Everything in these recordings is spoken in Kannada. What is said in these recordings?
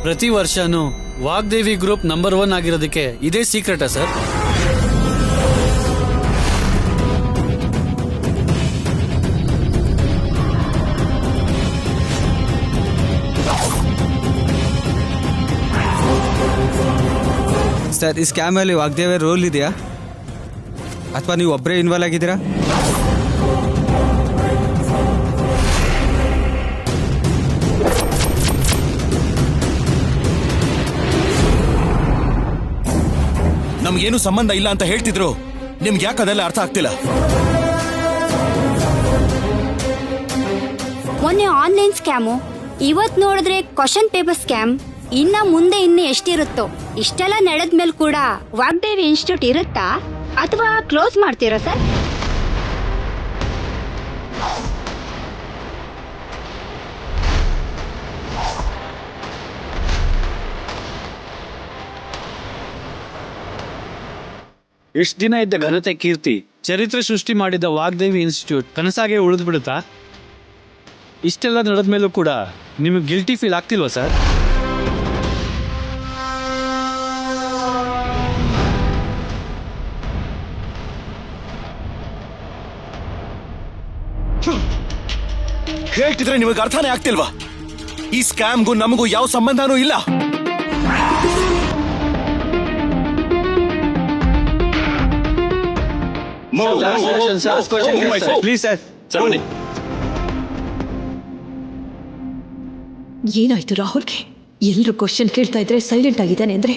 ಪ್ರತಿ ವರ್ಷನೂ ವಾಗ್ದೇವಿ ಗ್ರೂಪ್ ನಂಬರ್ 1 ಆಗಿರೋದಕ್ಕೆ ಇದೇ ಸೀಕ್ರೆಟಾ ಸರ್? ಸರ್, ಈ ಸ್ಕ್ಯಾಮಲ್ಲಿ ವಾಗ್ದೇವಿ ರೋಲ್ ಇದೆಯಾ ಅಥವಾ ನೀವು ಒಬ್ಬರೇ ಇನ್ವಾಲ್ವ್ ಆಗಿದ್ದೀರಾ? ನಮ್ಗೇನು ಸಂಬಂಧ ಇಲ್ಲ ಅಂತ ಹೇಳ್ತಿದ್ರು, ನಿಮ್ಗೆ ಯಾಕೆ ಅದೆಲ್ಲ ಅರ್ಥ ಆಗ್ತಿಲ್ಲ? ಮೊನ್ನೆ ಆನ್ಲೈನ್ ಸ್ಕ್ಯಾಮು, ಇವತ್ ನೋಡಿದ್ರೆ ಕ್ವಶನ್ ಪೇಪರ್ ಸ್ಕ್ಯಾಮ್. ಇನ್ನ ಮುಂದೆ ಎಷ್ಟಿರುತ್ತೋ. ಇಷ್ಟೆಲ್ಲ ನಡೆದ್ಮೇಲೆ ಕೂಡ ವಾಗ್ದೇವಿ ಇನ್ಸ್ಟಿಟ್ಯೂಟ್ ಇರುತ್ತಾ ಅಥವಾ ಕ್ಲೋಸ್ ಮಾಡ್ತೀರಾ ಸರ್? ಇಷ್ಟು ದಿನ ಇದ್ದ ಘನತೆ ಕೀರ್ತಿ ಚರಿತ್ರೆ ಸೃಷ್ಟಿ ಮಾಡಿದ ವಾಗ್ದೇವಿ ಇನ್ಸ್ಟಿಟ್ಯೂಟ್ ಕನಸಾಗೆ ಉಳಿದು ಬಿಡುತ್ತಾ? ಇಷ್ಟೆಲ್ಲ ನಡೆದ ಮೇಲೂ ಕೂಡ ನಿಮಗೆ ಗಿಲ್ಟಿ ಫೀಲ್ ಆಗ್ತಿಲ್ವಾ ಸರ್? ಹೇಳ್ತಿದ್ರೆ ನಿಮಗೆ ಅರ್ಥನೇ ಆಗ್ತಿಲ್ವಾ? ಈ ಸ್ಕ್ಯಾಮ್ಗೂ ನಮಗೂ ಯಾವ ಸಂಬಂಧನೂ ಇಲ್ಲ. Please sir. ಏನಾಯ್ತು ರಾಹುಲ್ಗೆ? ಎಲ್ಲರೂ ಕ್ವಶನ್ ಕೇಳ್ತಾ ಇದ್ರೆ ಸೈಲೆಂಟ್ ಆಗಿದ್ದಾನೆ ಅಂದ್ರೆ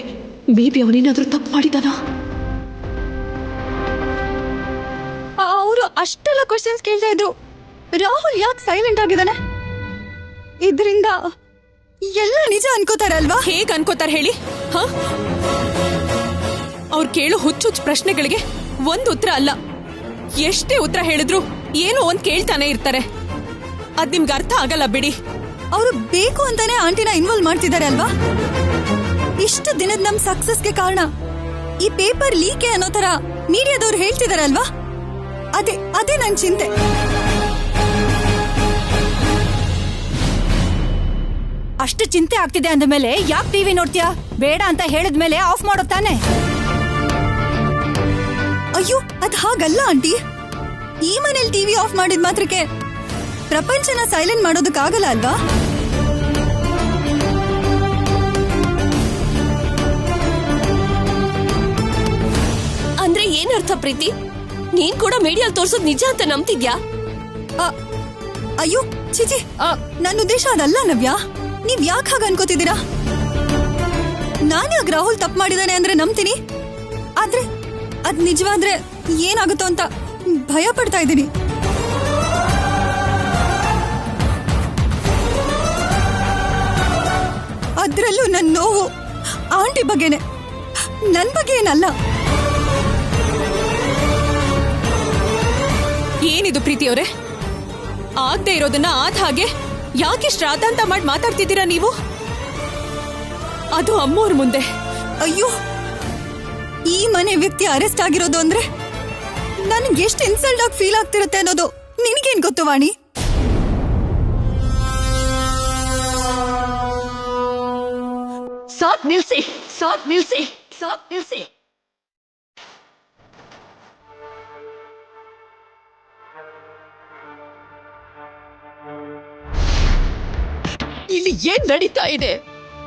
ಮೇ ಬಿ ಅವನೇನಾದ್ರೂ ತಪ್ಪು ಮಾಡಿದಾನ? ಅವರು ಅಷ್ಟೆಲ್ಲ ಕ್ವಶನ್ಸ್ ಕೇಳ್ತಾ ಇದ್ರು, ರಾಹುಲ್ ಯಾಕೆ ಸೈಲೆಂಟ್ ಆಗಿದ್ದಾನೆ? ಇದರಿಂದ ಎಲ್ಲ ನಿಜ ಅನ್ಕೋತಾರಲ್ವಾ? ಹೇಗ್ ಅನ್ಕೋತಾರ ಹೇಳಿ? ಅವ್ರು ಕೇಳೋ ಹುಚ್ಚುಚ್ಚು ಪ್ರಶ್ನೆಗಳಿಗೆ ಒಂದು ಉತ್ತರ ಅಲ್ಲ, ಎಷ್ಟೇ ಉತ್ತರ ಹೇಳಿದ್ರು ಏನೋ ಒಂದ್ ಕೇಳ್ತಾನೆ ಇರ್ತಾರೆ. ಅದ್ ನಿಮ್ಗೆ ಅರ್ಥ ಆಗಲ್ಲ ಬಿಡಿ. ಅವರು ಬೇಕು ಅಂತಾನೆ ಆಂಟಿನ ಇನ್ವಾಲ್ವ್ ಮಾಡ್ತಿದ್ದಾರೆ ಅಲ್ವಾ? ಇಷ್ಟು ದಿನದ ನಮ್ ಸಕ್ಸಸ್ಗೆ ಕಾರಣ ಈ ಪೇಪರ್ ಲೀಕೆ ಅನ್ನೋ ತರ ಮೀಡಿಯಾದವ್ರು ಹೇಳ್ತಿದಾರಲ್ವಾ? ಅದೇ ನನ್ ಚಿಂತೆ. ಅಷ್ಟು ಚಿಂತೆ ಆಗ್ತಿದೆ ಅಂದ ಮೇಲೆ ಯಾಕೆ ಟಿವಿ ನೋಡ್ತೀಯಾ? ಬೇಡ ಅಂತ ಹೇಳಿದ್ಮೇಲೆ ಆಫ್ ಮಾಡೋ ತಾನೆ. ಅಯ್ಯೋ, ಅದ್ ಹಾಗಲ್ಲ ಆಂಟಿ. ಈ ಮನೇಲಿ ಟಿವಿ ಆಫ್ ಮಾಡಿದ ಮಾತ್ರಕ್ಕೆ ಪ್ರಪಂಚನ ಸೈಲೆಂಟ್ ಮಾಡೋದಕ್ಕಾಗಲ್ಲ ಅಲ್ವಾ? ಅಂದ್ರೆ ಏನರ್ಥ ಪ್ರೀತಿ? ನೀನ್ ಕೂಡ ಮೀಡಿಯಾ ತೋರ್ಸೋದ್ ನಿಜ ಅಂತ ನಂಬ್ತಿದ್ಯಾ? ಅಯ್ಯೋ ಚಿಚಿ, ನನ್ನ ಉದ್ದೇಶ ಅದಲ್ಲ ನವ್ಯ. ನೀವ್ ಯಾಕೆ ಹಾಗ ಅನ್ಕೋತಿದ್ದೀರಾ? ನಾನ್ಯಾಗ ರಾಹುಲ್ ತಪ್ಪು ಮಾಡಿದಾನೆ ಅಂದ್ರೆ ನಂಬ್ತೀನಿ, ಆದ್ರೆ ಅದ್ ನಿಜವಾದ್ರೆ ಏನಾಗುತ್ತೋ ಅಂತ ಭಯ ಪಡ್ತಾ ಇದ್ದೀನಿ. ಅದ್ರಲ್ಲೂ ನನ್ನ ನೋವು ಆಂಟಿ ಬಗ್ಗೆನೆ, ನನ್ ಬಗ್ಗೆ ಏನಲ್ಲ. ಏನಿದು ಪ್ರೀತಿಯವರೇ? ಆಗದೆ ಇರೋದನ್ನ ಆದ ಹಾಗೆ ಯಾಕೆ ಶ್ರಾದ್ದಾಂತ ಮಾಡಿ ಮಾತಾಡ್ತಿದ್ದೀರಾ ನೀವು? ಅದು ಅಮ್ಮೋರ್ ಮುಂದೆ. ಅಯ್ಯೋ, ಈ ಮನೆ ವ್ಯಕ್ತಿ ಅರೆಸ್ಟ್ ಆಗಿರೋದು ಅಂದ್ರೆ ನನ್ಗೆ ಎಷ್ಟು ಇನ್ಸಲ್ಟ್ ಆಗಿ ಫೀಲ್ ಆಗ್ತಿರುತ್ತೆ ಅನ್ನೋದು ನಿನಗೇನ್ ಗೊತ್ತು ವಾಣಿ? ಸಾಕ್ ನಿಲ್ಸಿ, ಸಾಕ್ ನಿಲ್ಸಿ, ಸಾಕ್ ನಿಲ್ಸಿ. ಇಲ್ಲಿ ಏನ್ ನಡೀತಾ ಇದೆ?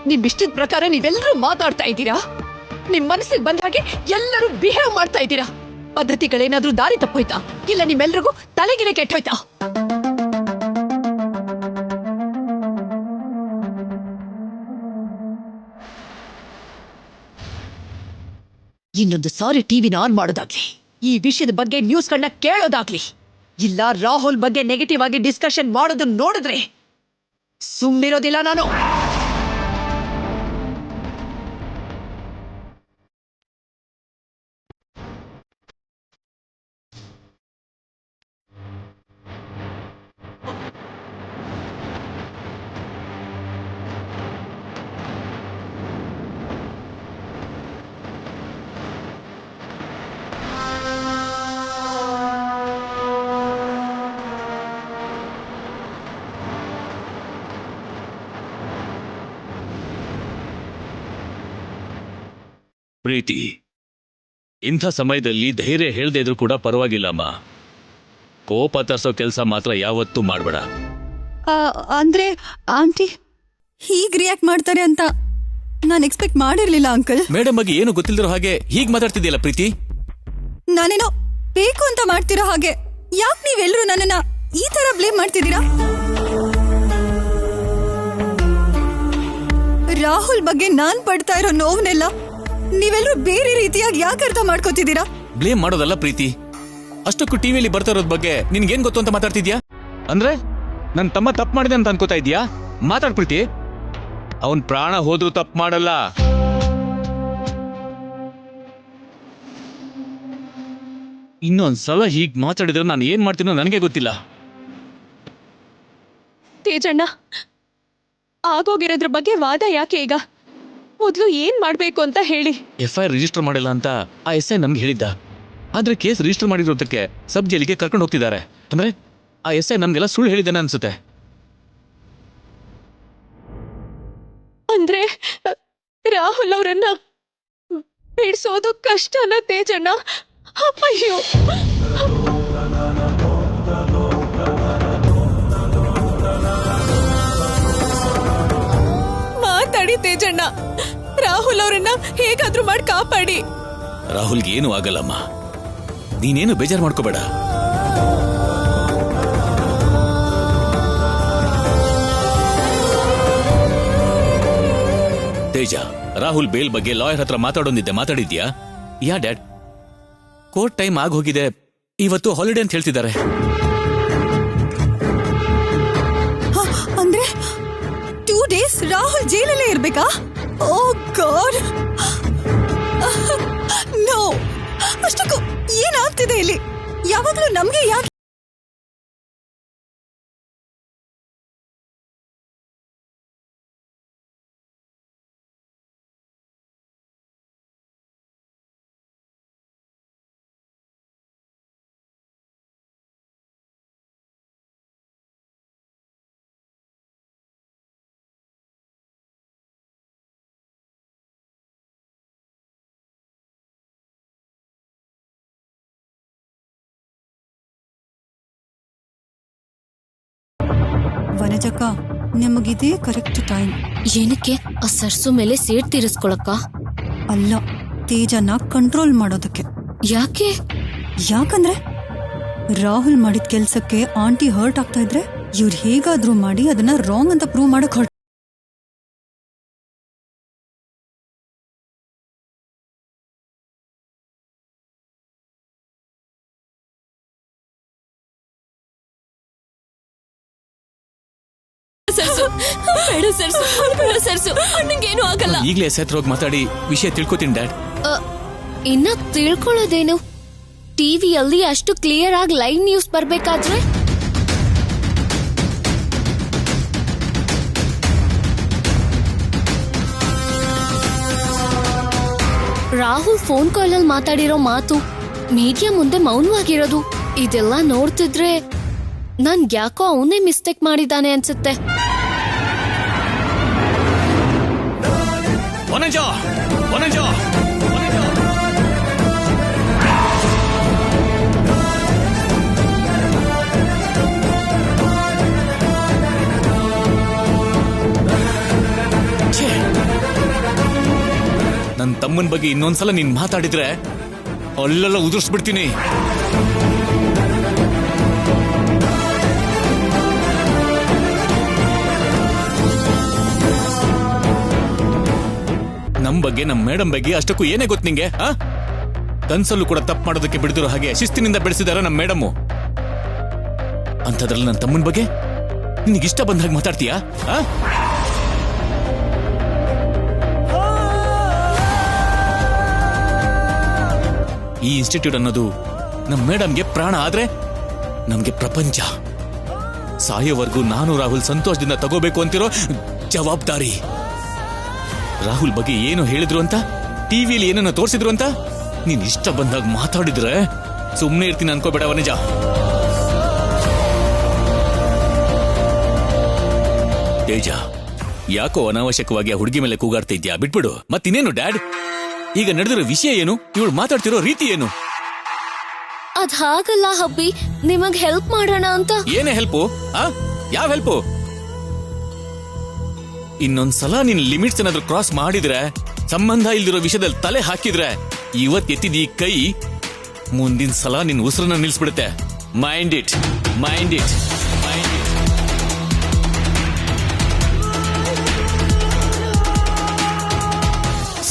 ನಿಮ್ ಇಷ್ಟದ ಪ್ರಕಾರ ನೀವೆಲ್ಲರೂ ಮಾತಾಡ್ತಾ ಇದ್ದೀರಾ. ನಿಮ್ ಮನಸ್ಸಿಗೆ ಬಂದ ಹಾಗೆ ಎಲ್ಲರೂ ಬಿಹೇವ್ ಮಾಡ್ತಾ ಇದ್ದೀರಾ. ಪದ್ಧತಿಗಳೇನಾದ್ರೂ ದಾರಿ ತಪ್ಪೋಯ್ತಾ? ಇಲ್ಲ ನಿಮ್ಮೆಲ್ರಿಗೂ ತಲೆಗಿಲೆ ಕೆಟ್ಟೋಯ್ತಾ? ಇನ್ನೊಂದು ಸಾರಿ ಟಿವಿನ ಆನ್ ಮಾಡೋದಾಗ್ಲಿ, ಈ ವಿಷಯದ ಬಗ್ಗೆ ನ್ಯೂಸ್ಗಳನ್ನ ಕೇಳೋದಾಗ್ಲಿ, ಇಲ್ಲ ರಾಹುಲ್ ಬಗ್ಗೆ ನೆಗೆಟಿವ್ ಆಗಿ ಡಿಸ್ಕಷನ್ ಮಾಡೋದನ್ನ ನೋಡಿದ್ರೆ ಸುಮ್ಮನಿರೋದಿಲ್ಲ ನಾನು. ಪ್ರೀತಿ, ಇಂಥ ಸಮಯದಲ್ಲಿ ಧೈರ್ಯ ಹೇಳದೇ ಇದ್ರೂ ಕೂಡ ಪರವಾಗಿಲ್ಲಮ್ಮ. ಕೋಪ ತರಿಸೋ ಕೆಲಸ ಮಾತ್ರ ಯಾವತ್ತೂ ಮಾಡಬೇಡ. ಅಂದ್ರೆ ಆಂಟಿ ಹೀಗ್ ರಿಯಾಕ್ಟ್ ಮಾಡ್ತಾರೆ ಅಂತ ನಾನು ಎಕ್ಸ್ಪೆಕ್ಟ್ ಮಾಡಿರ್ಲಿಲ್ಲ ಅಂಕಲ್. ಮೇಡಮ್ ಬಗ್ಗೆ ಏನು ಗೊತ್ತಿಲ್ದಿರೋ ಹಾಗೆ ಹೀಗ್ ಮಾತಾಡ್ತಿದ್ಯಲ್ಲ ಪ್ರೀತಿ. ನಾನೇನೋ ಬೇಕು ಅಂತ ಮಾಡ್ತಿರೋ ಹಾಗೆ. ಯಾಕೆ ನೀವೆಲ್ಲರೂ ನನ್ನನ್ನ ಈ ತರ ಬ್ಲೇಮ್ ಮಾಡ್ತಿದ್ದೀರಾ? ರಾಹುಲ್ ಬಗ್ಗೆ ನಾನ್ ಪಡ್ತಾ ಇರೋ ನೋವನ್ನೆಲ್ಲ ನೀವೆಲ್ಲರೂ ಬೇರೆ ರೀತಿಯಾಗಿ ಯಾಕೆ ಅರ್ಥ ಮಾಡ್ಕೋತಿದ್ದೀರಾ? ಬ್ಲೇಮ್ ಮಾಡೋದಲ್ಲ ಪ್ರೀತಿ. ಅಷ್ಟಕ್ಕೂ ಟಿವಿಯಲ್ಲಿ ಬರ್ತಾ ಇರೋದ್ ಬಗ್ಗೆ ನಿನ್ಗೇನ್ ಗೊತ್ತು ಅಂತ ಮಾತಾಡ್ತಿದ್ಯಾ? ಅಂದ್ರೆ ನನ್ನ ತಮ್ಮ ತಪ್ಪು ಮಾಡಿದೆ ಅಂತ ಅನ್ಕೋತಾ ಇದೀಯಾ? ಮಾತಾಡ್ ಪ್ರೀತಿ. ಅವನ್ ಪ್ರಾಣ ಹೋದ್ರೂ ತಪ್ಪು ಮಾಡಲ್ಲ. ಇನ್ನೊಂದ್ಸಲ ಹೀಗ್ ಮಾತಾಡಿದ್ರೆ ನಾನು ಏನ್ ಮಾಡ್ತೀನೋ ನನಗೆ ಗೊತ್ತಿಲ್ಲ. ತೇಜಣ್ಣ, ಆಗೋಗಿರೋದ್ರ ಬಗ್ಗೆ ವಾದ ಯಾಕೆ ಈಗ? ಮೊದಲು ಏನ್ ಮಾಡ್ಬೇಕು ಅಂತ ಹೇಳಿ. FIR ರಿಜಿಸ್ಟರ್ ಮಾಡಿಲ್ಲ ಅಂತ ಆ SI ನಮ್ಗೆ ಹೇಳಿದ್ದ. ಆದ್ರೆ ಕೇಸ್ ರಿಜಿಸ್ಟರ್ ಮಾಡಿರೋದಕ್ಕೆ ಸಬ್ ಜೈಲಿಗೆ ಕರ್ಕೊಂಡು ಹೋಗ್ತಿದ್ದಾರೆ. ಅಂದ್ರೆ ಆ SI ನಮ್ಗೆಲ್ಲ ಸುಳ್ಳು ಹೇಳಿದ್ದಾನೆ ಅನ್ಸುತ್ತೆ. ಅಂದ್ರೆ ರಾಹುಲ್ ಅವರನ್ನ ಬಿಡಿಸೋದು ಕಷ್ಟನ ತೇಜಣ್ಣ? ಅಯ್ಯೋ, ಮಾತಾಡಿ ತೇಜಣ್ಣ. ರಾಹುಲ್ ಅವರನ್ನ ಹೇಗಾದ್ರೂ ಮಾಡಿ ಕಾಪಾಡಿ. ರಾಹುಲ್ಗೆ ಏನು ಆಗಲ್ಲಮ್ಮ, ನೀನೇನು ಬೇಜಾರು ಮಾಡ್ಕೋಬೇಡ. ತೇಜ, ರಾಹುಲ್ ಬೇಲ್ ಬಗ್ಗೆ ಲಾಯರ್ ಹತ್ರ ಮಾತಾಡೋದಿದ್ದೆ, ಮಾತಾಡಿದ್ಯಾ? ಯಾ ಡ್ಯಾಡ್, ಕೋರ್ಟ್ ಟೈಮ್ ಆಗ ಹೋಗಿದೆ, ಇವತ್ತು ಹಾಲಿಡೇ ಅಂತ ಹೇಳ್ತಿದ್ದಾರೆ. ಅಂದ್ರೆ 2 days ರಾಹುಲ್ ಜೈಲಲ್ಲೇ ಇರ್ಬೇಕಾ? ಓ ಗಾಡ್, ನೋ. ಅಷ್ಟಕ್ಕೂ ಏನಾಗ್ತಿದೆ ಇಲ್ಲಿ? ಯಾವಾಗ್ಲೂ ನಮ್ಗೆ ಯಾಕೆ ವನಜಕ್ಕ, ನಿಮಗಿದೇ ಕರೆಕ್ಟ್ ಟೈಮ್. ಏನಕ್ಕೆ? ಆ ಸರ್ಸು ಮೇಲೆ ಸೇಡ್ ತೀರಿಸ್ಕೊಳಕ್ಕ? ಅಲ್ಲ, ತೇಜನ ಕಂಟ್ರೋಲ್ ಮಾಡೋದಕ್ಕೆ. ಯಾಕೆ? ಯಾಕಂದ್ರೆ ರಾಹುಲ್ ಮಾಡಿದ ಕೆಲ್ಸಕ್ಕೆ ಆಂಟಿ ಹರ್ಟ್ ಆಗ್ತಾ ಇದ್ರೆ ಇವ್ರು ಹೇಗಾದ್ರೂ ಮಾಡಿ ಅದನ್ನ ರಾಂಗ್ ಅಂತ ಪ್ರೂವ್ ಮಾಡಕ್ ಹೊರಟ. ಸರ್ಸು, ಬೇಡ ಸರ್ಸು, ಬೇಡ ಸರ್ಸು, ಅಣ್ಣಂಗೇನು ಆಗಲ್ಲ. ಈಗಲೇ ಸೆತ್ ಹೋಗಿ ಮಾತಾಡಿ ವಿಷಯ ತಿಳ್ಕೊತೀನಿ ಡ್ಯಾಡ್. ಇನ್ನ ತಿಳ್ಕೊಳ್ಳೋದೇನು? ಟಿವಿಯಲ್ಲಿ ಅಷ್ಟು ಕ್ಲಿಯರ್ ಆಗಿ ಲೈವ್ ನ್ಯೂಸ್ ಬರ್ಬೇಕಾದ್ರೆ ರಾಹುಲ್ ಫೋನ್ ಕಾಲಲ್ಲಿ ಮಾತಾಡಿರೋ ಮಾತು, ಮೀಡಿಯಾ ಮುಂದೆ ಮೌನವಾಗಿರೋದು, ಇದೆಲ್ಲ ನೋಡ್ತಿದ್ರೆ ನನ್ ಯಾಕೋ ಅವನೇ ಮಿಸ್ಟೇಕ್ ಮಾಡಿದ್ದಾನೆ ಅನ್ಸುತ್ತೆ. ವನಜ, ವನಜ, ವನಜ. ನನ್ನ ತಮ್ಮನ ಬಗ್ಗೆ ಇನ್ನೊಂದ್ಸಲ ನೀನ್ ಮಾತಾಡಿದ್ರೆ ಅಲ್ಲೆಲ್ಲ ಉದುರಿಸ್ಬಿಡ್ತೀನಿ. ನಮ್ ಬಗ್ಗೆ, ನಮ್ ಮೇಡಮ್ ಬಗ್ಗೆ ಅಷ್ಟಕ್ಕೂ ಏನೇ ಗೊತ್ತು ನಿಂಗೆ? ಕನ್ಸಲ್ಲೂ ಕೂಡ ತಪ್ಪು ಮಾಡೋದಕ್ಕೆ ಬಿಡ್ದಿರೋ ಹಾಗೆ ಶಿಸ್ತಿನಿಂದ ಬೆಳೆಸಿದಾರ ನಮ್ ಮೇಡಮ್ಮು. ಅಂಥದ್ರಲ್ಲಿ ನನ್ನ ತಮ್ಮನ ಬಗ್ಗೆ ನಿನಗಿಷ್ಟ ಬಂದ ಹಾಗೆ ಮಾತಾಡ್ತೀಯಾ? ಈ ಇನ್ಸ್ಟಿಟ್ಯೂಟ್ ಅನ್ನೋದು ನಮ್ ಮೇಡಮ್ಗೆ ಪ್ರಾಣ ಆದ್ರೆ ನಮ್ಗೆ ಪ್ರಪಂಚ. ಸಾಯೋವರೆಗೂ ನಾನು ರಾಹುಲ್ ಸಂತೋಷದಿಂದ ತಗೋಬೇಕು ಅಂತಿರೋ ಜವಾಬ್ದಾರಿ. ರಾಹುಲ್ ಬಗ್ಗೆ ಏನು ಹೇಳಿದ್ರು ಅಂತ, ಟಿವಿಯಲ್ಲಿ ಏನನ್ನ ತೋರಿಸಿದ್ರು ಅಂತ ನೀನ್ ಇಷ್ಟ ಬಂದಾಗ ಮಾತಾಡಿದ್ರೆ ಸುಮ್ಮನೆ ಇರ್ತೀನಿ ಅನ್ಕೋಬೇಡ ವನಜ. ತೇಜ, ಯಾಕೋ ಅನಾವಶ್ಯಕವಾಗಿ ಆ ಹುಡುಗಿ ಮೇಲೆ ಕೂಗಾಡ್ತಾ ಇದ್ಯಾ? ಬಿಟ್ಬಿಡು. ಮತ್ತಿನ್ನೇನು ಡ್ಯಾಡ್, ಈಗ ನಡೆದಿರೋ ವಿಷಯ ಏನು? ಇವಳು ಮಾತಾಡ್ತಿರೋ ರೀತಿ ಏನು? ಅದ್ ಹಾಗಲ್ಲ ಹಬ್ಬಿ, ನಿಮಗ್ ಹೆಲ್ಪ್ ಮಾಡೋಣ ಅಂತ. ಏನೇ ಹೆಲ್ಪು? ಯಾವ ಹೆಲ್ಪು? ಇನ್ನೊಂದ್ಸಲ ನಿನ್ ಲಿಮಿಟ್ಸ್ ಏನಾದ್ರೂ ಕ್ರಾಸ್ ಮಾಡಿದ್ರೆ, ಸಂಬಂಧ ಇಲ್ದಿರೋ ವಿಷಯದಲ್ಲಿ ತಲೆ ಹಾಕಿದ್ರೆ, ಇವತ್ ಎತ್ತಿದ ಈ ಕೈ ಮುಂದಿನ ಸಲ ನಿನ್ ಉಸಿರನ್ನ ನಿಲ್ಸ್ಬಿಡುತ್ತೆ. Mind it, mind it, mind it.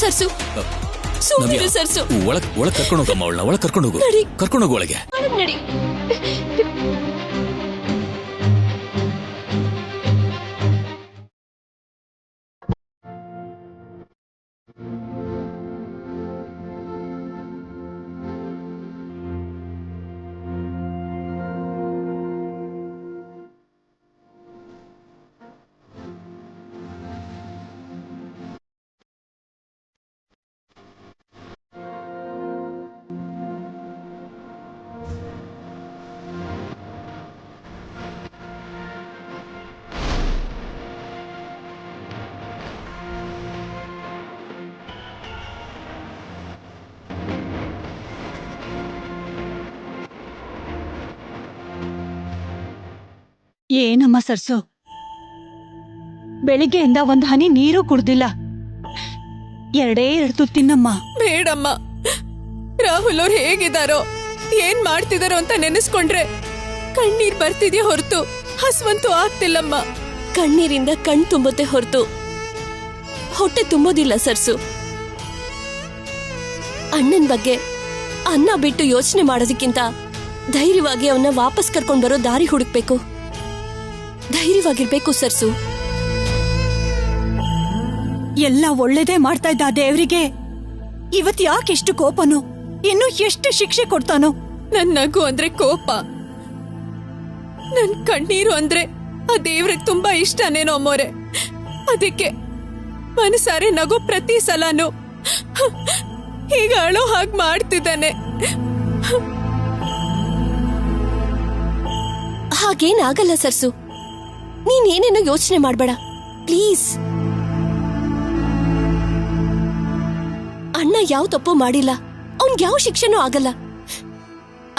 Sarsu, ಸುಮ್ಮನೆ ಸರ್ಸು. ಒಳಗ್ ಕರ್ಕೊಂಡು ಹೋಗಮ್ಮ ಅವಳನ್ನ. ಒಳಗ್ ಕರ್ಕೊಂಡು ಹೋಗು, ಕರ್ಕೊಂಡು ಹೋಗು ಒಳಗೆ. ನಡಿ. ಏನಮ್ಮ ಸರ್ಸು, ಬೆಳಿಗ್ಗೆಯಿಂದ ಒಂದ್ ಹನಿ ನೀರು ಕುಡ್ದಿಲ್ಲ. ಎರಡೇ ಎರಡು ತಿನ್ನಮ್ಮ. ಬೇಡಮ್ಮ. ರಾಹುಲ್ ಅವ್ರು ಹೇಗಿದಾರೋ, ಏನ್ ಮಾಡ್ತಿದಾರೋ ಅಂತ ನೆನೆಸ್ಕೊಂಡ್ರೆ ಕಣ್ಣೀರ್ ಬರ್ತಿದ್ಯಾ ಹೊರತು ಹಸ್ವಂತೂ ಆಗ್ತಿಲ್ಲಮ್ಮ. ಕಣ್ಣೀರಿಂದ ಕಣ್ ತುಂಬುತ್ತೆ ಹೊರತು ಹೊಟ್ಟೆ ತುಂಬೋದಿಲ್ಲ ಸರ್ಸು. ಅಣ್ಣನ್ ಬಗ್ಗೆ ಅನ್ನ ಬಿಟ್ಟು ಯೋಚನೆ ಮಾಡೋದಕ್ಕಿಂತ ಧೈರ್ಯವಾಗಿ ಅವನ್ನ ವಾಪಸ್ ಕರ್ಕೊಂಡ್ ಬರೋ ದಾರಿ ಹುಡುಕ್ಬೇಕು. ಧೈರ್ಯವಾಗಿರ್ಬೇಕು ಸರ್ಸು. ಎಲ್ಲ ಒಳ್ಳೇದೇ ಮಾಡ್ತಾ ಇದ್ದ ದೇವ್ರಿಗೆ ಇವತ್ ಯಾಕೆಷ್ಟು ಕೋಪನು? ಇನ್ನು ಎಷ್ಟು ಶಿಕ್ಷೆ ಕೊಡ್ತಾನೋ? ನನ್ ನಗು ಅಂದ್ರೆ ಕೋಪ, ನನ್ ಕಣ್ಣೀರು ಅಂದ್ರೆ ಆ ದೇವ್ರಿಗೆ ತುಂಬಾ ಇಷ್ಟನೇನೋ ಅಮ್ಮೋರೆ. ಅದಕ್ಕೆ ಮನಸಾರೆ ನಗು ಪ್ರತಿ ಸಲನೂ ಈಗ ಅಳೋ ಹಾಗೆ ಮಾಡ್ತಿದ್ದಾನೆ. ಹಾಗೇನಾಗಲ್ಲ ಸರ್ಸು, ನೀನೇನೇನೋ ಯೋಚನೆ ಮಾಡ್ಬೇಡ ಪ್ಲೀಸ್. ಅಣ್ಣ ಯಾವ ತಪ್ಪು ಮಾಡಿಲ್ಲ, ಅವ್ನ್ಗೆ ಯಾವ ಶಿಕ್ಷೆನೂ ಆಗಲ್ಲ.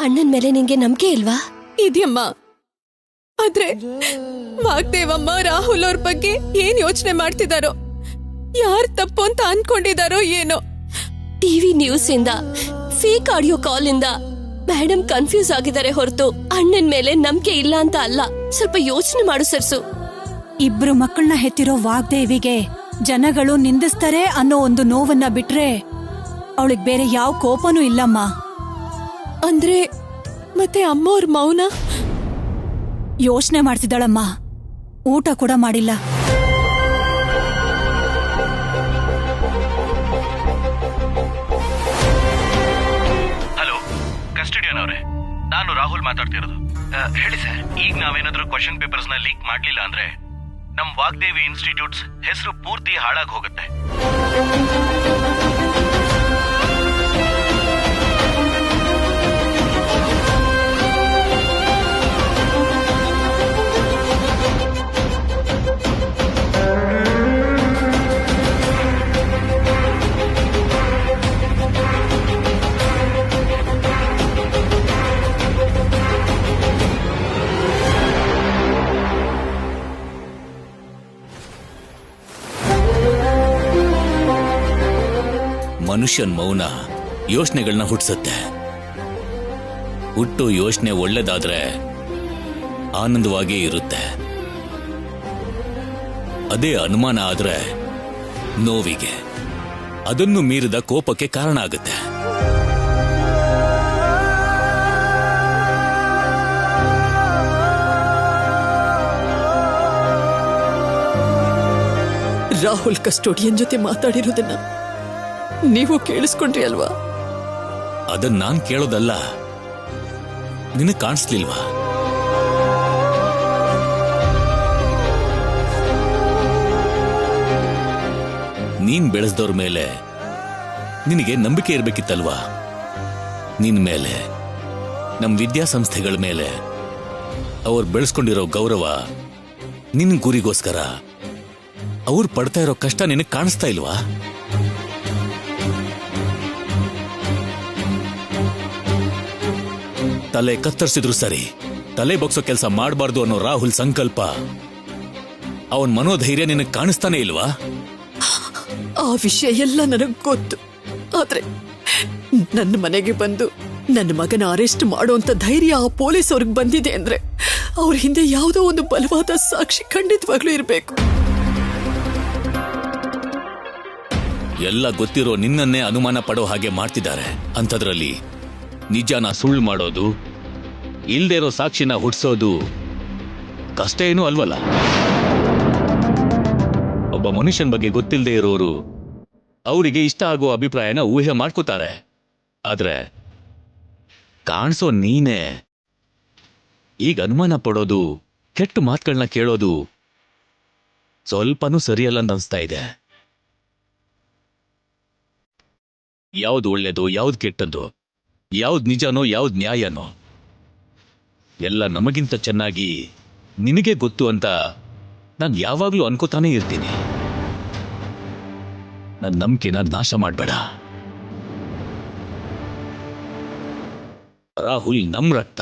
ಅಣ್ಣನ್ ಮೇಲೆ ನಿಂಗೆ ನಂಬಿಕೆ ಇಲ್ವಾ? ಇದೆಯಮ್ಮ. ಆದ್ರೆ ವಾಗ್ದೇವಮ್ಮ ರಾಹುಲ್ ಅವ್ರ ಬಗ್ಗೆ ಏನ್ ಯೋಚನೆ ಮಾಡ್ತಿದಾರೋ, ಯಾರ್ ತಪ್ಪು ಅಂತ ಅನ್ಕೊಂಡಿದಾರೋ ಏನೋ. ಟಿವಿ ನ್ಯೂಸ್ ಇಂದ, ಫೇಕ್ ಆಡಿಯೋ ಕಾಲ್ ಇಂದ ಮೇಡಮ್ ಕನ್ಫ್ಯೂಸ್ ಆಗಿದ್ದಾರೆ ಹೊರತು ಅಣ್ಣನ್ ಮೇಲೆ ನಂಬಿಕೆ ಇಲ್ಲ ಅಂತ ಅಲ್ಲ. ಸ್ವಲ್ಪ ಯೋಚನೆ ಮಾಡು ಸರ್ಸು. ಇಬ್ರು ಮಕ್ಕಳನ್ನ ಹೆತ್ತಿರೋ ವಾಗ್ದೇವಿಗೆ ಜನಗಳು ನಿಂದಿಸ್ತಾರೆ ಅನ್ನೋ ಒಂದು ನೋವನ್ನ ಬಿಟ್ರೆ ಅವಳಿಗೆ ಬೇರೆ ಯಾವ ಕೋಪನೂ ಇಲ್ಲಮ್ಮ. ಅಂದ್ರೆ ಮತ್ತೆ ಅಮ್ಮವ್ರ ಮೌನ? ಯೋಚನೆ ಮಾಡ್ತಿದ್ದಾಳಮ್ಮ, ಊಟ ಕೂಡ ಮಾಡಿಲ್ಲ. ಹಲೋ, ಕಸ್ಟಡಿಯನ್ ಅವರೇ, ನಾನು ರಾಹುಲ್ ಮಾತಾಡ್ತಿರೋದು. ಹೇಳಿ ಸರ್, ಈಗ ನಾವೇನಾದ್ರೂ ಕ್ವಶನ್ ಪೇಪರ್ಸ್ ನ ಲೀಕ್ ಮಾಡ್ಲಿಲ್ಲ ಅಂದ್ರೆ ನಮ್ ವಾಗ್ದೇವಿ ಇನ್ಸ್ಟಿಟ್ಯೂಟ್ಸ್ ಹೆಸರು ಪೂರ್ತಿ ಹಾಳಾಗಿ ಹೋಗುತ್ತೆ. ಮನುಷ್ಯನ್ ಮೌನ ಯೋಚನೆಗಳನ್ನ ಹುಟ್ಟಿಸುತ್ತೆ. ಹುಟ್ಟು ಯೋಚನೆ ಒಳ್ಳೇದಾದ್ರೆ ಆನಂದವಾಗೇ ಇರುತ್ತೆ. ಅದೇ ಅನುಮಾನ ಆದ್ರೆ ನೋವಿಗೆ, ಅದನ್ನು ಮೀರಿದ ಕೋಪಕ್ಕೆ ಕಾರಣ ಆಗುತ್ತೆ. ರಾಹುಲ್ ಕಸ್ಟೋಡಿಯನ್ ಜೊತೆ ಮಾತಾಡಿರೋದನ್ನ ನೀವು ಕೇಳಿಸ್ಕೊಂಡ್ರಿ ಅಲ್ವಾ? ಅದನ್ನ ನಾನ್ ಕೇಳೋದಲ್ಲ, ನಿನಗೆ ಕಾಣಿಸ್ಲಿಲ್ವಾ? ನೀನ್ ಬೆಳೆಸ್ದವ್ರ ಮೇಲೆ ನಿನಗೆ ನಂಬಿಕೆ ಇರ್ಬೇಕಿತ್ತಲ್ವಾ? ನಿನ್ ಮೇಲೆ, ನಮ್ ವಿದ್ಯಾಸಂಸ್ಥೆಗಳ ಮೇಲೆ ಅವ್ರು ಬೆಳೆಸ್ಕೊಂಡಿರೋ ಗೌರವ, ನಿನ್ ಗುರಿಗೋಸ್ಕರ ಅವ್ರು ಪಡ್ತಾ ಇರೋ ಕಷ್ಟ ನಿನಗೆ ಕಾಣಿಸ್ತಾ ಇಲ್ವಾ? ತಲೆ ಕತ್ತರಿಸಿದ್ರು ಸರಿ, ತಲೆ ಬಗ್ಸೋ ಕೆಲಸ ಮಾಡಬಾರ್ದು ಅನ್ನೋ ರಾಹುಲ್ ಸಂಕಲ್ಪ, ಅವನ್ ಮನೋಧೈರ್ಯ ನಿನಗೆ ಕಾಣಿಸ್ತಾನೆ ಇಲ್ವಾ? ಆ ವಿಷಯ ಎಲ್ಲ ನನಗ್ ಗೊತ್ತು. ಆದ್ರೆ ನನ್ನ ಮನೆಗೆ ಬಂದು ನನ್ನ ಮಗನ ಅರೆಸ್ಟ್ ಮಾಡುವಂತ ಧೈರ್ಯ ಆ ಪೊಲೀಸ್ ಅವ್ರಿಗೆ ಬಂದಿದೆ ಅಂದ್ರೆ ಅವ್ರ ಹಿಂದೆ ಯಾವುದೋ ಒಂದು ಬಲವಾದ ಸಾಕ್ಷಿ ಖಂಡಿತವಾಗ್ಲೂ ಇರಬೇಕು. ಎಲ್ಲ ಗೊತ್ತಿರೋ ನಿನ್ನನ್ನೇ ಅನುಮಾನ ಪಡೋ ಹಾಗೆ ಮಾಡ್ತಿದ್ದಾರೆ. ಅಂಥದ್ರಲ್ಲಿ ನಿಜಾನ ಸುಳ್ಳು ಮಾಡೋದು, ಇಲ್ದೇ ಇರೋ ಸಾಕ್ಷಿನ ಹುಡ್ಸೋದು ಕಷ್ಟ ಏನೂ ಅಲ್ವಲ್ಲ. ಒಬ್ಬ ಮನುಷ್ಯನ ಬಗ್ಗೆ ಗೊತ್ತಿಲ್ಲದೆ ಇರೋರು ಅವರಿಗೆ ಇಷ್ಟ ಆಗೋ ಅಭಿಪ್ರಾಯನ ಊಹೆ ಮಾಡ್ಕೋತಾರೆ. ಆದ್ರೆ ಕಾಣಿಸೋ ನೀನೇ ಈಗ ಅನುಮಾನ ಪಡೋದು, ಕೆಟ್ಟ ಮಾತುಗಳನ್ನ ಕೇಳೋದು ಸ್ವಲ್ಪನೂ ಸರಿಯಲ್ಲ ಅಂತ ಅನ್ಸ್ತಾ ಇದೆ. ಯಾವ್ದು ಒಳ್ಳೇದು, ಯಾವ್ದು ಕೆಟ್ಟದ್ದು, ಯಾವ್ದು ನಿಜನೋ ಯಾವ್ದು ನ್ಯಾಯನೋ ಎಲ್ಲ ನಮಗಿಂತ ಚೆನ್ನಾಗಿ ನಿನಗೆ ಗೊತ್ತು ಅಂತ ನಾನು ಯಾವಾಗಲೂ ಅನ್ಕೋತಾನೆ ಇರ್ತೀನಿ. ನನ್ನ ನಂಬಿಕೆನ ನಾಶ ಮಾಡಬೇಡ. ರಾಹುಲ್ ನಮ್ ರಕ್ತ,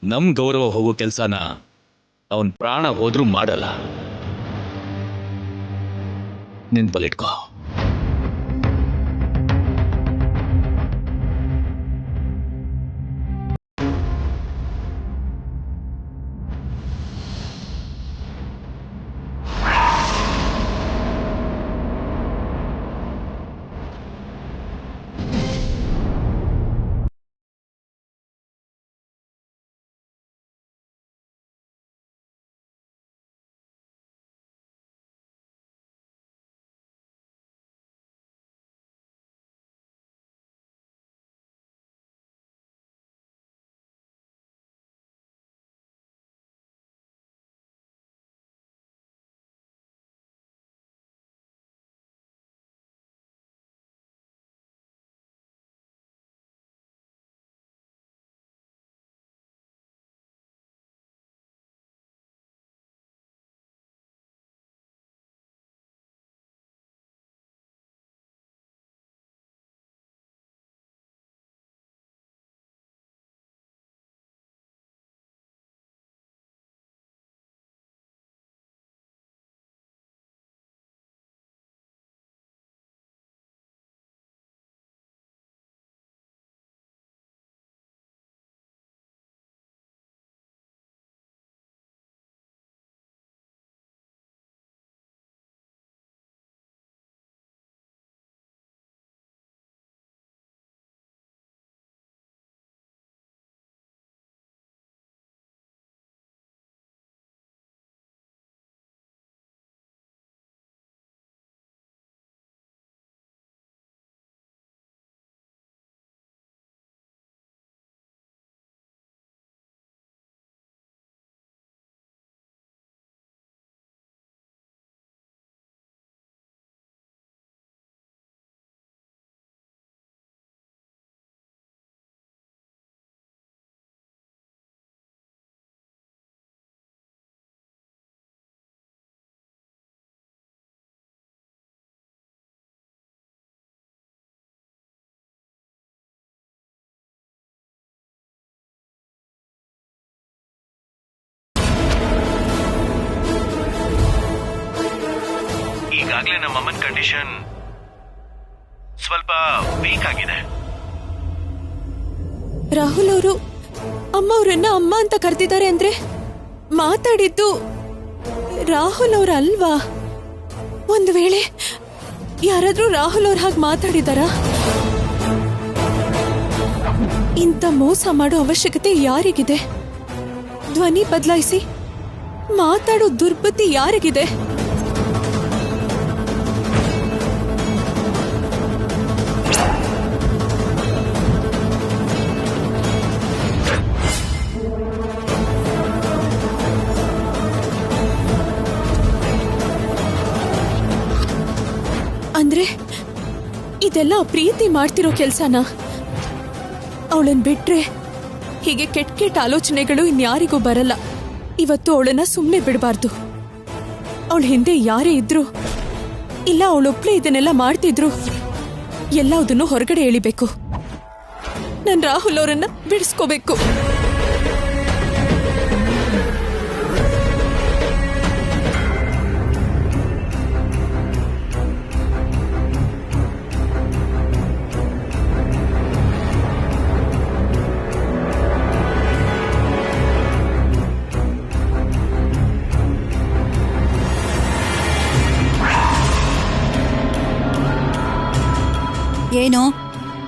ನಮ್ ಗೌರವ ಹೋಗೋ ಕೆಲಸನ ಅವನ್ ಪ್ರಾಣ ಹೋದ್ರೂ ಮಾಡಲ್ಲ. ನೆನ್ಪಲ್ಲಿಟ್ಕೋ. ಈಗಾಗಲೇ ನಮ್ಮ ಅಮ್ಮನ ಕಂಡೀಷನ್ ಸ್ವಲ್ಪ ವೀಕ್ ಆಗಿದೆ. ರಾಹುಲ್ ಅವರು ಅಮ್ಮ ಅವ್ರನ್ನ ಅಮ್ಮ ಅಂತ ಕರೆದಿದ್ದಾರೆ ಅಂದ್ರೆ ಮಾತಾಡಿದ್ದು ರಾಹುಲ್ ಅವ್ರ ಅಲ್ವಾ? ಒಂದು ವೇಳೆ ಯಾರಾದ್ರೂ ರಾಹುಲ್ ಅವ್ರ ಹಾಗೆ ಮಾತಾಡಿದಾರ? ಇಂಥ ಮೋಸ ಮಾಡೋ ಅವಶ್ಯಕತೆ ಯಾರಿಗಿದೆ? ಧ್ವನಿ ಬದಲಾಯಿಸಿ ಮಾತಾಡೋ ದುರ್ಬುದ್ಧಿ ಯಾರಿಗಿದೆ? ಅಂದ್ರೆ ಇದೆಲ್ಲ ಪ್ರೀತಿ ಮಾಡ್ತಿರೋ ಕೆಲ್ಸನಾ? ಅವಳನ್ ಬಿಟ್ರೆ ಹೀಗೆ ಕೆಟ್ಟ ಕೆಟ್ಟ ಆಲೋಚನೆಗಳು ಇನ್ಯಾರಿಗೂ ಬರಲ್ಲ. ಇವತ್ತು ಅವಳನ್ನ ಸುಮ್ಮನೆ ಬಿಡಬಾರ್ದು. ಅವಳ ಹಿಂದೆ ಯಾರೇ ಇದ್ರು, ಇಲ್ಲ ಅವಳೊಬ್ಳೆ ಇದನ್ನೆಲ್ಲ ಮಾಡ್ತಿದ್ರು, ಎಲ್ಲದನ್ನು ಹೊರಗಡೆ ಎಳಿಬೇಕು. ನನ್ ರಾಹುಲ್ ಅವರನ್ನ ಬಿಡಿಸ್ಕೋಬೇಕು. ಏನೋ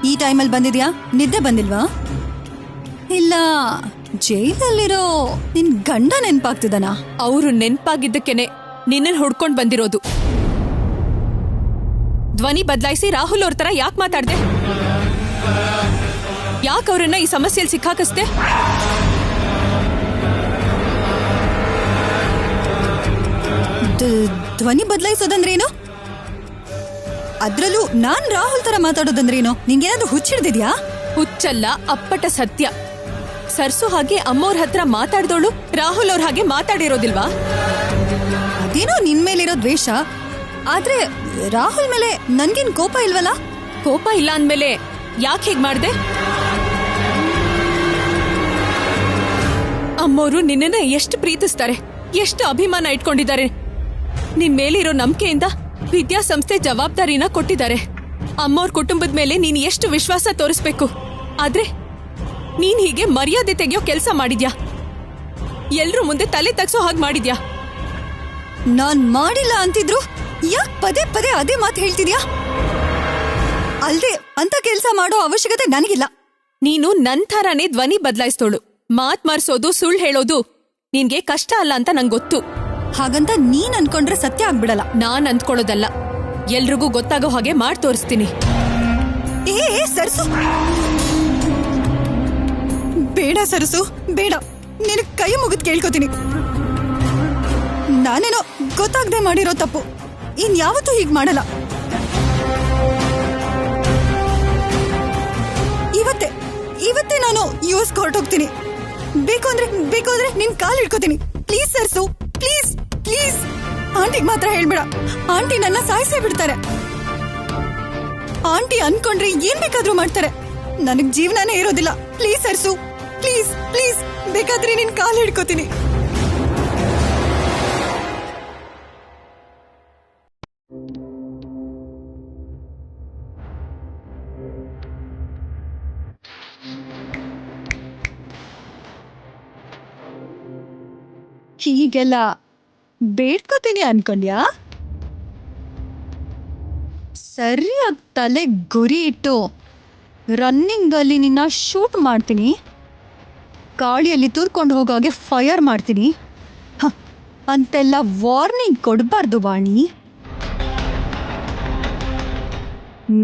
ಈ ಟೈಮಲ್ಲಿ ಬಂದಿದ್ಯಾ? ನಿದ್ದೆ ಬಂದಿಲ್ವಾ? ಇಲ್ಲ ಜೈಲಲ್ಲಿರೋ ನಿನ್ ಗಂಡ ನೆನ್ಪಾಗ್ತಿದನ? ಅವರು ನೆನ್ಪಾಗಿದ್ದಕ್ಕೇನೆ ನಿನ್ನನ್ ಹುಡ್ಕೊಂಡ್ ಬಂದಿರೋದು. ಧ್ವನಿ ಬದಲಾಯಿಸಿ ರಾಹುಲ್ ಅವ್ರ ತರ ಯಾಕೆ ಮಾತಾಡ್ದೆ? ಯಾಕೆ ಅವ್ರನ್ನ ಈ ಸಮಸ್ಯೆಯಲ್ಲಿ ಸಿಕ್ಕಾಕಿಸ್ದೆ? ಧ್ವನಿ ಬದಲಾಯಿಸೋದಂದ್ರೇನು? ಅದ್ರಲ್ಲೂ ನಾನ್ ರಾಹುಲ್ ತರ ಮಾತಾಡೋದಂದ್ರೇನು? ನಿಂಗೇನಾದ್ರೂ ಹುಚ್ಚಿಡ್ದಿದ್ಯಾ? ಹುಚ್ಚಲ್ಲ, ಅಪ್ಪಟ ಸತ್ಯ. ಸರ್ಸು ಹಾಗೆ ಅಮ್ಮವ್ರ ಹತ್ರ ಮಾತಾಡ್ದೋಳು ರಾಹುಲ್ ಅವ್ರ ಹಾಗೆ ಮಾತಾಡಿರೋದಿಲ್ವಾ? ಅದೇನೋ ನಿನ್ ಮೇಲಿರೋ ದ್ವೇಷ, ಆದ್ರೆ ರಾಹುಲ್ ಮೇಲೆ ನನ್ಗೇನ್ ಕೋಪ ಇಲ್ವಲ್ಲ? ಕೋಪ ಇಲ್ಲ ಅಂದ್ಮೇಲೆ ಯಾಕೆ ಹೀಗ್ ಮಾಡ್ದೆ? ಅಮ್ಮೋರು ನಿನ್ನನ್ನ ಎಷ್ಟು ಪ್ರೀತಿಸ್ತಾರೆ, ಎಷ್ಟು ಅಭಿಮಾನ ಇಟ್ಕೊಂಡಿದ್ದಾರೆ. ನಿನ್ ಮೇಲಿರೋ ನಂಬಿಕೆಯಿಂದ ವಿದ್ಯಾಸಂಸ್ಥೆ ಜವಾಬ್ದಾರಿನ ಕೊಟ್ಟಿದ್ದಾರೆ. ಅಮ್ಮವ್ರ ಕುಟುಂಬದ ಮೇಲೆ ನೀನ್ ಎಷ್ಟು ವಿಶ್ವಾಸ ತೋರಿಸ್ಬೇಕು. ಆದ್ರೆ ನೀನ್ ಹೀಗೆ ಮರ್ಯಾದೆ ತೆಗೆಯೋ ಕೆಲಸ ಮಾಡಿದ್ಯಾ. ಎಲ್ರೂ ಮುಂದೆ ತಲೆ ತಗ್ಸೋ ಹಾಗೆ ಮಾಡಿದ್ಯಾ. ನಾನ್ ಮಾಡಿಲ್ಲ ಅಂತಿದ್ರು ಯಾಕೆ ಪದೇ ಪದೇ ಅದೇ ಮಾತು ಹೇಳ್ತಿದ್ಯಾ? ಅಲ್ದೆ ಅಂತ ಕೆಲಸ ಮಾಡೋ ಅವಶ್ಯಕತೆ ನನಗಿಲ್ಲ. ನೀನು ನನ್ ಥರಾನೇ ಧ್ವನಿ ಬದಲಾಯಿಸ್ತೋಳು. ಮಾತ್ ಮಾರ್ಸೋದು, ಸುಳ್ಳು ಹೇಳೋದು ನಿನ್ಗೆ ಕಷ್ಟ ಅಲ್ಲ ಅಂತ ನಂಗೆ ಗೊತ್ತು. ಹಾಗಂತ ನೀನ್ ಅನ್ಕೊಂಡ್ರೆ ಸತ್ಯ ಆಗ್ಬಿಡಲ್ಲ. ನಾನ್ ಅಂದ್ಕೊಳ್ಳೋದಲ್ಲ, ಎಲ್ರಿಗೂ ಗೊತ್ತಾಗೋ ಹಾಗೆ ಮಾಡಿ ತೋರಿಸ್ತೀನಿ. ಏ ಸರಸು, ಬೇಡ ಸರಸು, ಬೇಡ. ನಿನ್ ಕೈ ಮುಗಿದ್ ಕೇಳ್ಕೊತೀನಿ. ನಾನೇನೋ ಗೊತ್ತಾಗದೆ ಮಾಡಿರೋ ತಪ್ಪು. ಇನ್ಯಾವತ್ತೂ ಹೀಗ್ ಮಾಡಲ್ಲ. ಇವತ್ತೇ ನಾನು ಯೂಸ್ ಹೊರಟೋಗ್ತೀನಿ. ಬೇಕು ಅಂದ್ರೆ ನಿನ್ ಕಾಲ್ ಹಿಡ್ಕೋತೀನಿ. Please Sarsu, please please. ಆಂಟಿಗ್ ಮಾತ್ರ ಹೇಳ್ಬೇಡ. ಆಂಟಿ ನನ್ನ ಸಾಯಿಸೇ ಬಿಡ್ತಾರೆ. ಆಂಟಿ ಅನ್ಕೊಂಡ್ರೆ ಏನ್ ಬೇಕಾದ್ರೂ ಮಾಡ್ತಾರೆ. ನನಗ್ ಜೀವನನೇ ಇರೋದಿಲ್ಲ. Please Sarsu, please please. ಬೇಕಾದ್ರೆ ನಿನ್ ಕಾಲ್ ಹಿಡ್ಕೋತೀನಿ. ಹೀಗೆಲ್ಲ ಬೇಡ್ಕೋತೀನಿ ಅನ್ಕೊಂಡ್ಯಾ? ಸರಿಯಾಗಿ ತಲೆ ಗುರಿ ಇಟ್ಟು ರನ್ನಿಂಗ್ ಅಲ್ಲಿ ನಿನ್ನ ಶೂಟ್ ಮಾಡ್ತೀನಿ. ಗಾಳಿಯಲ್ಲಿ ತೂರ್ಕೊಂಡು ಹೋಗೋಗೆ ಫೈರ್ ಮಾಡ್ತೀನಿ ಅಂತೆಲ್ಲ ವಾರ್ನಿಂಗ್ ಕೊಡಬಾರ್ದು ವಾಣಿ.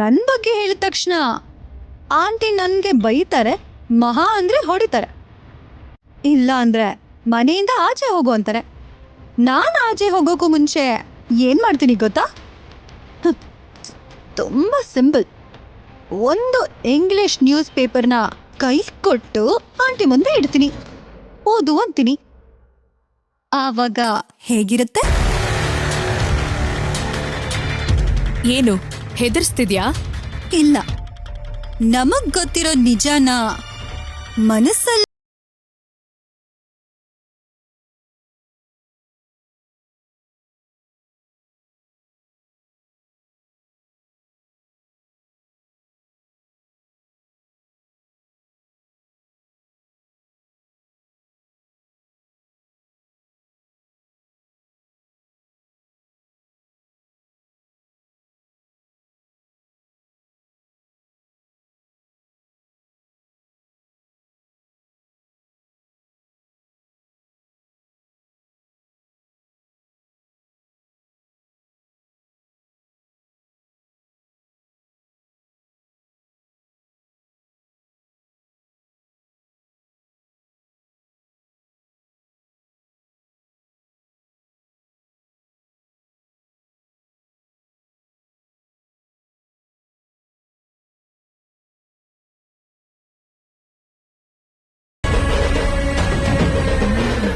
ನನ್ನ ಬಗ್ಗೆ ಹೇಳಿದ ತಕ್ಷಣ ಆಂಟಿ ನನಗೆ ಬೈತಾರೆ, ಮಹಾ ಅಂದ್ರೆ ಹೊಡಿತಾರೆ, ಇಲ್ಲ ಅಂದ್ರೆ ಮನೆಯಿಂದ ಆಚೆ ಹೋಗು ಅಂತಾರೆ. ನಾನು ಆಚೆ ಹೋಗೋಕ್ಕೂ ಮುಂಚೆ ಏನು ಮಾಡ್ತೀನಿ ಗೊತ್ತಾ? ತುಂಬ ಸಿಂಪಲ್. ಒಂದು ಇಂಗ್ಲಿಷ್ ನ್ಯೂಸ್ ಪೇಪರ್ನ ಕೈ ಕೊಟ್ಟು ಆಂಟಿ ಮುಂದೆ ಇಡ್ತೀನಿ, ಓದು ಅಂತೀನಿ. ಆವಾಗ ಹೇಗಿರುತ್ತೆ? ಏನು ಹೆದರ್ಸ್ತಿದ್ಯಾ? ಇಲ್ಲ, ನಮಗ್ ಗೊತ್ತಿರೋ ನಿಜಾನ ಮನಸ್ಸಲ್ಲಿ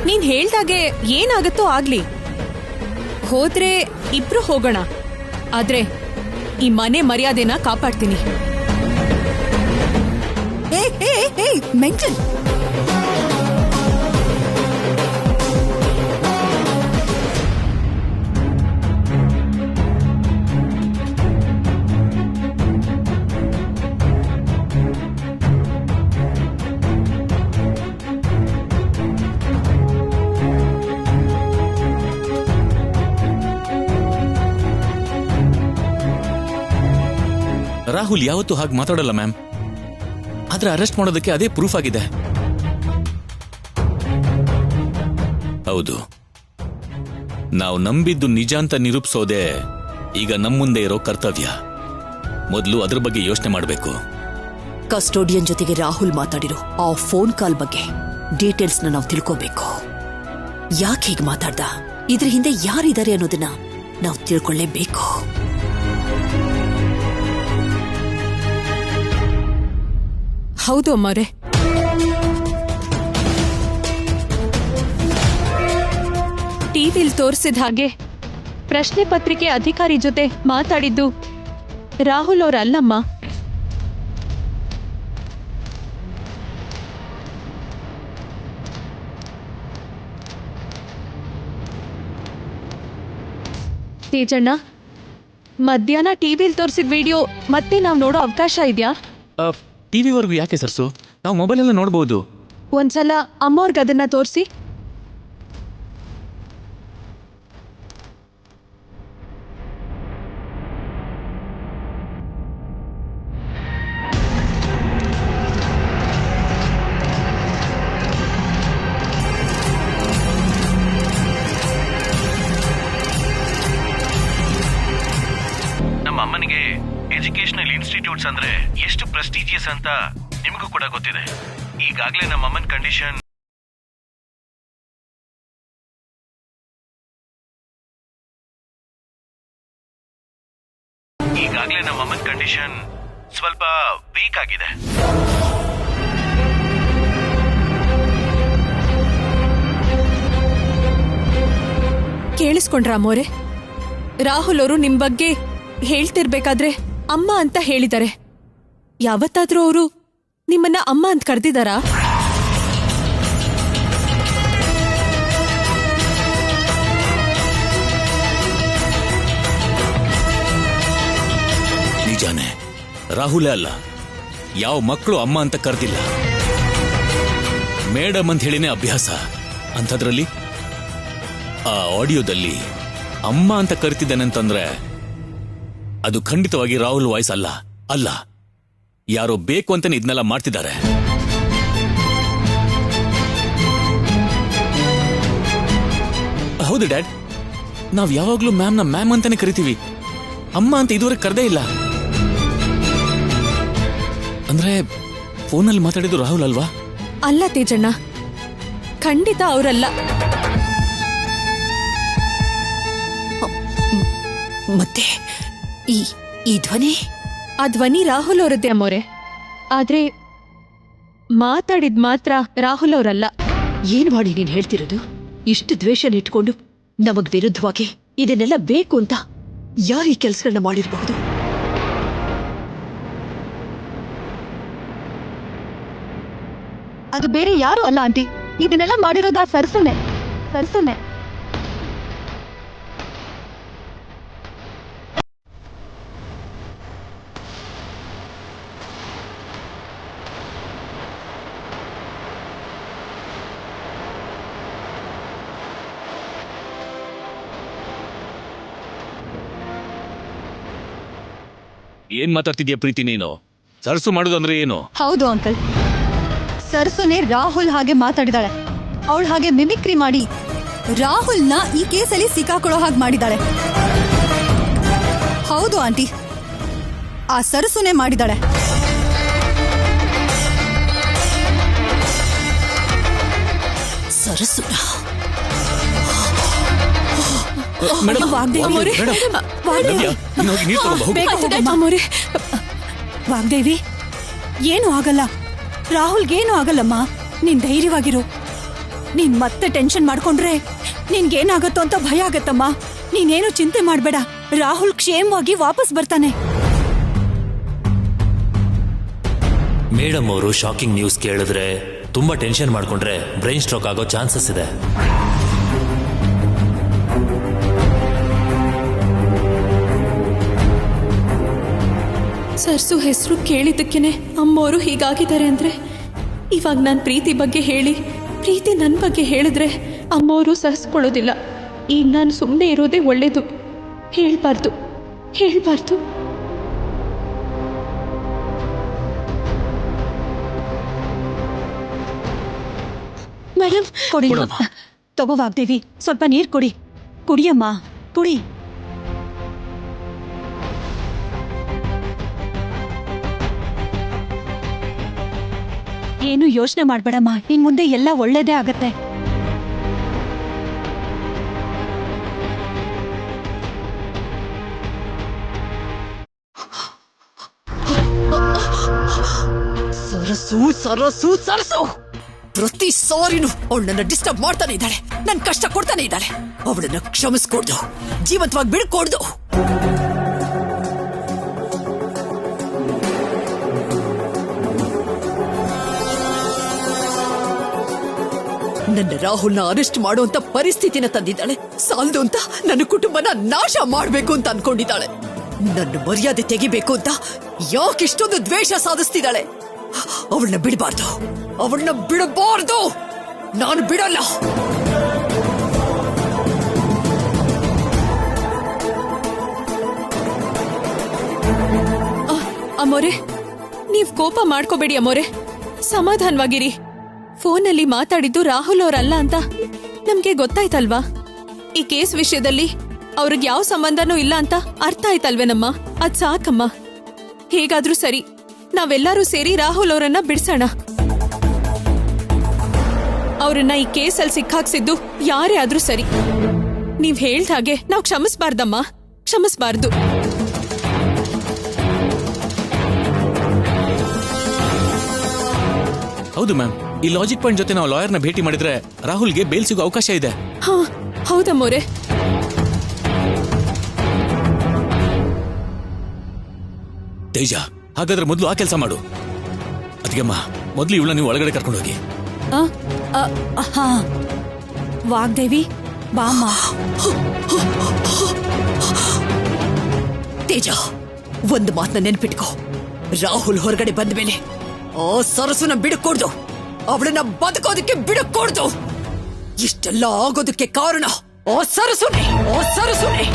ನೀನ್ ಹೇಳ್ದಾಗೆ ಏನಾಗತ್ತೋ ಆಗ್ಲಿ. ಹೋದ್ರೆ ಇಬ್ರು ಹೋಗೋಣ, ಆದ್ರೆ ಈ ಮನೆ ಮರ್ಯಾದೆನ ಕಾಪಾಡ್ತೀನಿ. ಮೆಂಟಲ್. ರಾಹುಲ್ ಯಾವತ್ತೂ ಹಾಗೆ ಮಾತಾಡಲ್ಲ ಮ್ಯಾಮ್. ಆದ್ರೆ ಅರೆಸ್ಟ್ ಮಾಡೋದಕ್ಕೆ ಅದೇ ಪ್ರೂಫ್ ಆಗಿದೆ. ಹೌದು, ನಾವು ನಂಬಿದ್ದು ನಿಜ ಅಂತ ನಿರೂಪಿಸೋದೇ ಈಗ ನಮ್ಮ ಮುಂದೆ ಇರೋ ಕರ್ತವ್ಯ. ಮೊದಲು ಅದ್ರ ಬಗ್ಗೆ ಯೋಚನೆ ಮಾಡಬೇಕು. ಕಸ್ಟೋಡಿಯನ್ ಜೊತೆಗೆ ರಾಹುಲ್ ಮಾತಾಡಿರೋ ಆ ಫೋನ್ ಕಾಲ್ ಬಗ್ಗೆ ಡೀಟೇಲ್ಸ್ ನಾವು ತಿಳ್ಕೋಬೇಕು. ಯಾಕೆ ಹೀಗೆ ಮಾತಾಡ್ದ, ಇದ್ರ ಹಿಂದೆ ಯಾರಿದ್ದಾರೆ ಅನ್ನೋದನ್ನ ನಾವು ತಿಳ್ಕೊಳ್ಳೇಬೇಕು. ಹೌದು ಅಮ್ಮವ್ರೆ, ಟಿವಿಲ್ ತೋರಿಸಿದ ಹಾಗೆ ಪ್ರಶ್ನೆ ಪತ್ರಿಕೆ ಅಧಿಕಾರಿ ಜೊತೆ ಮಾತಾಡಿದ್ದು ರಾಹುಲ್ ಅವರಲ್ಲಮ್ಮ. ತೇಜಣ್ಣ, ಮಧ್ಯಾಹ್ನ ಟಿವಿಲ್ ತೋರಿಸಿದ ವಿಡಿಯೋ ಮತ್ತೆ ನಾವು ನೋಡೋ ಅವಕಾಶ ಇದೆಯಾ? ಟಿವಿವರೆಗೂ ಯಾಕೆ ಸರ್ಸು? ನಾವು ಮೊಬೈಲಲ್ಲಿ ನೋಡ್ಬೋದು. ಒಂದ್ಸಲ ಅಮ್ಮವ್ರಿಗೆ ಅದನ್ನ ತೋರಿಸಿ. ನಮ್ಮ ಅಮ್ಮನಿಗೆ ಎಜುಕೇಶನಲ್ ಇನ್ಸ್ಟಿಟ್ಯೂಟ್ಸ್ ಅಂದ್ರೆ ಎಷ್ಟು ಪ್ರೆಸ್ಟೀಜಿಯಸ್ ಅಂತ ನಿಮಗೂ ಕೂಡ ಗೊತ್ತಿದೆ. ಈಗಾಗಲೇ ನಮ್ಮ ಅಮ್ಮನ ಕಂಡೀಷನ್ ಸ್ವಲ್ಪ ವೀಕ್ ಆಗಿದೆ. ಕೇಳಿಸ್ಕೊಂಡ್ರ ಅಮ್ಮೋರೆ? ರಾಹುಲ್ ಅವರು ನಿಮ್ ಬಗ್ಗೆ ಹೇಳ್ತಿರ್ಬೇಕಾದ್ರೆ ಅಮ್ಮ ಅಂತ ಹೇಳಿದ್ದಾರೆ. ಯಾವತ್ತಾದ್ರೂ ಅವರು ನಿಮ್ಮನ್ನ ಅಮ್ಮ ಅಂತ ಕರೆದಿದ್ದಾರಾ? ನಿಜಾನೇ, ರಾಹುಲೇ ಅಲ್ಲ, ಯಾವ ಮಕ್ಕಳು ಅಮ್ಮ ಅಂತ ಕರೆದಿಲ್ಲ. ಮೇಡಮ್ ಅಂತ ಹೇಳಿನೇ ಅಭ್ಯಾಸ. ಅಂಥದ್ರಲ್ಲಿ ಆ ಆಡಿಯೋದಲ್ಲಿ ಅಮ್ಮ ಅಂತ ಕರಿತಿದ್ದಾನೆ ಅಂತಂದ್ರೆ ಅದು ಖಂಡಿತವಾಗಿ ರಾಹುಲ್ ವಾಯ್ಸ್ ಅಲ್ಲ. ಅಲ್ಲ, ಯಾರೋ ಬೇಕು ಅಂತಾನೆ ಇದನ್ನೆಲ್ಲ ಮಾಡ್ತಿದ್ದಾರೆ. ಹೌದು ಡ್ಯಾಡ್, ನಾವ್ ಯಾವಾಗ್ಲೂ ಮ್ಯಾಮ್ನ ಮ್ಯಾಮ್ ಅಂತಾನೆ ಕರಿತೀವಿ. ಅಮ್ಮ ಅಂತ ಇದುವರೆಗೆ ಕರೆದೇ ಇಲ್ಲ. ಅಂದ್ರೆ ಫೋನಲ್ಲಿ ಮಾತಾಡಿದ್ದು ರಾಹುಲ್ ಅಲ್ವಾ? ಅಲ್ಲ ತೇಜಣ್ಣ, ಖಂಡಿತ ಅವರಲ್ಲ. ಮತ್ತೆ ಈ ಧ್ವನಿ? ಆ ಧ್ವನಿ ರಾಹುಲ್ ಅವರದ್ದೇ ಅಮ್ಮೋರೆ. ಆದ್ರೆ ಮಾತಾಡಿದ್ ಮಾತ್ರ ರಾಹುಲ್ ಅವರಲ್ಲ. ಏನ್ ಮಾಡಿ ನೀನ್ ಹೇಳ್ತಿರೋದು? ಇಷ್ಟು ದ್ವೇಷ ಇಟ್ಕೊಂಡು ನಮಗ್ ವಿರುದ್ಧವಾಗಿ ಇದನ್ನೆಲ್ಲ ಬೇಕು ಅಂತ ಯಾರು ಈ ಕೆಲಸಗಳನ್ನ ಮಾಡಿರಬಹುದು? ಅದು ಬೇರೆ ಯಾರು ಅಲ್ಲ ಆಂಟಿ, ಇದನ್ನೆಲ್ಲ ಮಾಡಿರೋದ ಸರ್ಸುನೆ. ಏನ್ ಮಾತಾಡ್ತಿದ್ಯಾ ಪ್ರೀತಿ ನೀನು? ಸರ್ಸು ಮಾಡೋದು ಅಂದ್ರೆ ಏನು? ಹೌದು ಅಂಕಲ್, ಸರ್ಸುನೆ ರಾಹುಲ್ ಹಾಗೆ ಮಾತಾಡಿದಾಳೆ. ಅವಳು ಹಾಗೆ ಮಿಮಿಕ್ರಿ ಮಾಡಿ ರಾಹುಲ್ನ ಈ ಕೇಸಲ್ಲಿ ಸಿಕ್ಕಾಕೊಳ್ಳೋ ಹಾಗೆ ಮಾಡಿದಾಳೆ. ಹೌದು ಆಂಟಿ, ಆ ಸರ್ಸುನೆ ಮಾಡಿದಾಳೆ. ಸರಸು ವಾಗ್ದೇವಿ, ಏನು ಆಗಲ್ಲ, ರಾಹುಲ್ಗೇನು ಆಗಲ್ಲಮ್ಮ. ನೀನ್ ಧೈರ್ಯವಾಗಿರು. ನೀನ್ ಮತ್ತೆ ಟೆನ್ಷನ್ ಮಾಡ್ಕೊಂಡ್ರೆ ನಿನ್ಗೇನಾಗತ್ತೋ ಅಂತ ಭಯ ಆಗತ್ತಮ್ಮ. ನೀನೇನು ಚಿಂತೆ ಮಾಡ್ಬೇಡ, ರಾಹುಲ್ ಕ್ಷೇಮವಾಗಿ ವಾಪಸ್ ಬರ್ತಾನೆ. ಮೇಡಮ್ ಅವರು ಶಾಕಿಂಗ್ ನ್ಯೂಸ್ ಕೇಳಿದ್ರೆ ತುಂಬಾ ಟೆನ್ಷನ್ ಮಾಡ್ಕೊಂಡ್ರೆ ಬ್ರೈನ್ ಸ್ಟ್ರೋಕ್ ಆಗೋ ಚಾನ್ಸಸ್ ಇದೆ. ಸರ್ಸು ಹೆಸರು ಕೇಳಿದ್ದಕ್ಕೇನೆ ಅಮ್ಮೋರು ಹೀಗಾಗಿದ್ದಾರೆ ಅಂದ್ರೆ ಇವಾಗ ನಾನು ಪ್ರೀತಿ ಬಗ್ಗೆ ಹೇಳಿ ಪ್ರೀತಿ ನನ್ನ ಬಗ್ಗೆ ಹೇಳಿದ್ರೆ ಅಮ್ಮೋರು ಸಹಿಸ್ಕೊಳ್ಳೋದಿಲ್ಲ. ಈಗ ನಾನು ಸುಮ್ಮನೆ ಇರೋದೇ ಒಳ್ಳೇದು. ಹೇಳ್ಬಾರ್ದು. ಮೇಡಮ್ ಕೊಡಿ. ತಗೋ ವಾಗ್ದೇವಿ, ಸ್ವಲ್ಪ ನೀರು ಕೊಡಿ. ಕುಡಿಯಮ್ಮ, ಕುಡಿ. ಏನು ಯೋಚನೆ ಮಾಡ್ಬೇಡಮ್ಮ, ಇನ್ ಮುಂದೆ ಎಲ್ಲ ಒಳ್ಳೇದೇ ಆಗತ್ತೆ. ಸರಸು ಪ್ರತಿ ಸಾರಿನೂ ಅವಳು ನನ್ನ ಡಿಸ್ಟರ್ಬ್ ಮಾಡ್ತಾನೆ ಇದ್ದಾಳೆ, ನನ್ ಕಷ್ಟ ಕೊಡ್ತಾನೆ ಇದ್ದಾಳೆ. ಅವಳನ್ನ ಕ್ಷಮಿಸ್ಕೊಡ್ದು, ಜೀವಂತವಾಗಿ ಬಿಡ್ಕೊಡ್ದು. ನನ್ನ ರಾಹುಲ್ನ ಅರೆಸ್ಟ್ ಮಾಡುವಂತ ಪರಿಸ್ಥಿತಿನ ತಂದಿದ್ದಾಳೆ. ಸಾಲದು ಅಂತ ನನ್ನ ಕುಟುಂಬನ ನಾಶ ಮಾಡ್ಬೇಕು ಅಂತ ಅನ್ಕೊಂಡಿದ್ದಾಳೆ. ನನ್ನ ಮರ್ಯಾದೆ ತೆಗಿಬೇಕು ಅಂತ ಯಾಕಿಷ್ಟೊಂದು ದ್ವೇಷ ಸಾಧಿಸ್ತಿದ್ದಾಳೆ. ಅವಳನ್ನ ಬಿಡಬಾರ್ದು. ನಾನು ಬಿಡಲ್ಲ. ಅಮ್ಮೋರೆ, ನೀವ್ ಕೋಪ ಮಾಡ್ಕೋಬೇಡಿ ಅಮ್ಮೋರೆ, ಸಮಾಧಾನವಾಗಿರಿ. ಫೋನಲ್ಲಿ ಮಾತಾಡಿದ್ದು ರಾಹುಲ್ ಅವರಲ್ಲ ಅಂತ ನಮ್ಗೆ ಗೊತ್ತಾಯ್ತಲ್ವಾ? ಈ ಕೇಸ್ ವಿಷಯದಲ್ಲಿ ಅವ್ರಿಗೆ ಯಾವ ಸಂಬಂಧನೂ ಇಲ್ಲ ಅಂತ ಅರ್ಥ ಆಯ್ತಲ್ವೇನಮ್ಮ? ಅದ್ ಸಾಕಮ್ಮ. ಹೇಗಾದ್ರೂ ಸರಿ, ನಾವೆಲ್ಲರೂ ಸೇರಿ ರಾಹುಲ್ ಅವರನ್ನ ಬಿಡ್ಸೋಣ. ಅವರನ್ನ ಈ ಕೇಸಲ್ಲಿ ಸಿಕ್ಕಾಕ್ಸಿದ್ದು ಯಾರೇ ಆದ್ರೂ ಸರಿ. ನೀವ್ ಹೇಳ್ದ ಹಾಗೆ ನಾವ್ ಕ್ಷಮಿಸ್ಬಾರ್ದಮ್ಮ, ಕ್ಷಮಿಸ್ಬಾರ್ದು. ಹೌದು ಮ್ಯಾಮ್, ಈ ಲಾಜಿಕ್ ಪಾಯಿಂಟ್ ಜೊತೆ ನಾವು ಲಾಯರ್ನ ಭೇಟಿ ಮಾಡಿದ್ರೆ ರಾಹುಲ್ಗೆ ಬೇಲ್ ಸಿಗೋ ಅವಕಾಶ ಇದೆ. ಹಾ ಹೌದಮ್ಮೋರೆ. ತೇಜ, ಹಾಗಾದ್ರೆ ಮೊದಲು ಆ ಕೆಲಸ ಮಾಡು. ಅದಕ್ಕೆಮ್ಮ ಮೊದಲು ಇವಳ ನೀವು ಒಳಗಡೆ ಕರ್ಕೊಂಡು ಹೋಗಿ. ಹಾ ವಾಗ್ದೇವಿ, ಬಾಮ್ಮ. ತೇಜ, ಒಂದು ಮಾತನ್ನ ನೆನ್ಪಿಟ್ಕೋ. ರಾಹುಲ್ ಹೊರಗಡೆ ಬಂದ ಮೇಲೆ ಆ ಸರಸುನ ಬಿಡಕೊಡ್ದು, ಅವಳನ್ನ ಬದುಕೋದಕ್ಕೆ ಬಿಡಕೊಡ್ದು. ಇಷ್ಟೆಲ್ಲ ಆಗೋದಕ್ಕೆ ಕಾರಣ ಆ ಸರಸುನೆ.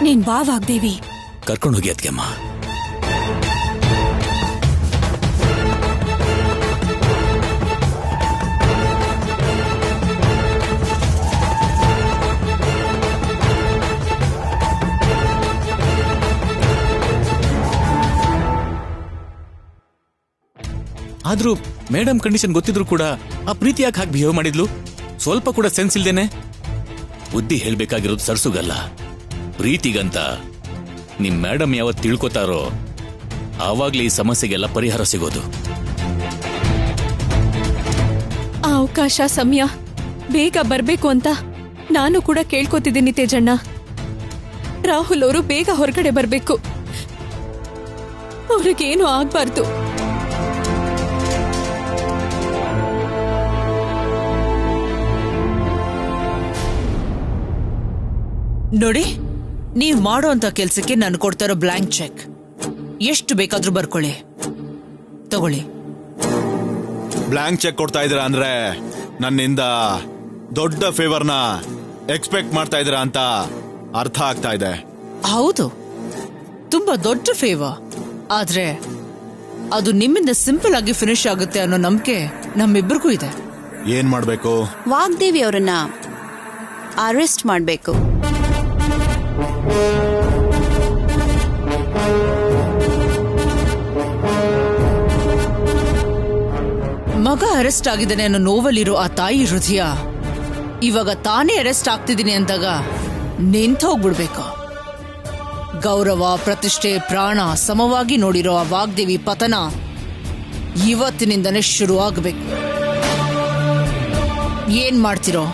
ನೀನ್ ಬಾ ವಾಗ್ದೇವಿ. ಕರ್ಕೊಂಡು ಹೋಗಿ ಅದಕ್ಕೆಮ್ಮ. ಆದ್ರೂ ಮೇಡಮ್ ಕಂಡೀಷನ್ ಗೊತ್ತಿದ್ರು ಕೂಡ ಆ ಪ್ರೀತಿ ಯಾಕೆ ಹಾಗೆ ಬಿಹೇವ್ ಮಾಡಿದ್ಲು? ಸ್ವಲ್ಪ ಕೂಡ ಸೆನ್ಸ್ ಇಲ್ದೇನೆ. ಬುದ್ಧಿ ಹೇಳ್ಬೇಕಾಗಿರೋದು ಸರ್ಸುಗಲ್ಲ, ಪ್ರೀತಿಗಂತ. ನಿಮ್ ಮೇಡಮ್ ಯಾವತ್ತು ತಿಳ್ಕೊತಾರೋ ಆವಾಗ್ಲೇ ಈ ಸಮಸ್ಯೆಗೆಲ್ಲ ಪರಿಹಾರ ಸಿಗೋದು. ಆ ಅವಕಾಶ ಸಮಯ ಬೇಗ ಬರ್ಬೇಕು ಅಂತ ನಾನು ಕೂಡ ಕೇಳ್ಕೊತಿದ್ದೀನಿ ತೇಜಣ್ಣ. ರಾಹುಲ್ ಅವರು ಬೇಗ ಹೊರಗಡೆ ಬರ್ಬೇಕು, ಅವ್ರಿಗೇನು ಆಗ್ಬಾರ್ದು. ನೋಡಿ, ನೀವ್ ಮಾಡೋಂತ ಕೆಲ್ಸಕ್ಕೆ ನಾನು ಕೊಡ್ತಾರೋ ಬ್ಲಾಂಕ್ ಚೆಕ್ ಎಷ್ಟು ಬೇಕಾದ್ರೂ ಬರ್ಕೊಳ್ಳಿ, ತಗೊಳ್ಳಿ. ಬ್ಲಾಂಕ್ ಚೆಕ್ ಕೊಡ್ತಾ ಇದೀರಾ ಅಂದ್ರೆ ನನ್ನಿಂದ ದೊಡ್ಡ ಫೇವರ್ನ ಎಕ್ಸ್ಪೆಕ್ಟ್ ಮಾಡ್ತಾ ಇದೀರಾ ಅಂತ ಅರ್ಥ ಆಗ್ತಾ ಇದೆ. ಹೌದು, ತುಂಬಾ ದೊಡ್ಡ ಫೇವರ್. ಆದ್ರೆ ಅದು ನಿಮ್ಮಿಂದ ಸಿಂಪಲ್ ಆಗಿ ಫಿನಿಶ್ ಆಗುತ್ತೆ ಅನ್ನೋ ನಂಬಿಕೆ ನಮ್ಮಿಬ್ಬರಿಗೂ ಇದೆ. ಏನ್ ಮಾಡ್ಬೇಕು? ವಾಗ್ದೇವಿ ಅವರನ್ನ ಅರೆಸ್ಟ್ ಮಾಡ್ಬೇಕು. ಮಗ ಅರೆಸ್ಟ್ ಆಗಿದ್ದಾನೆ ಅನ್ನೋ ನೋವಲ್ಲಿರೋ ಆ ತಾಯಿ ಹೃದಯ ಇವಾಗ ತಾನೇ ಅರೆಸ್ಟ್ ಆಗ್ತಿದ್ದೀನಿ ಅಂದಾಗ ನಿಂತ ಹೋಗ್ಬಿಡ್ಬೇಕು. ಗೌರವ, ಪ್ರತಿಷ್ಠೆ, ಪ್ರಾಣ ಸಮವಾಗಿ ನೋಡಿರೋ ಆ ವಾಗ್ದೇವಿ ಪತನ ಇವತ್ತಿನಿಂದನೇ ಶುರು ಆಗ್ಬೇಕು. ಏನ್ ಮಾಡ್ತಿರೋ,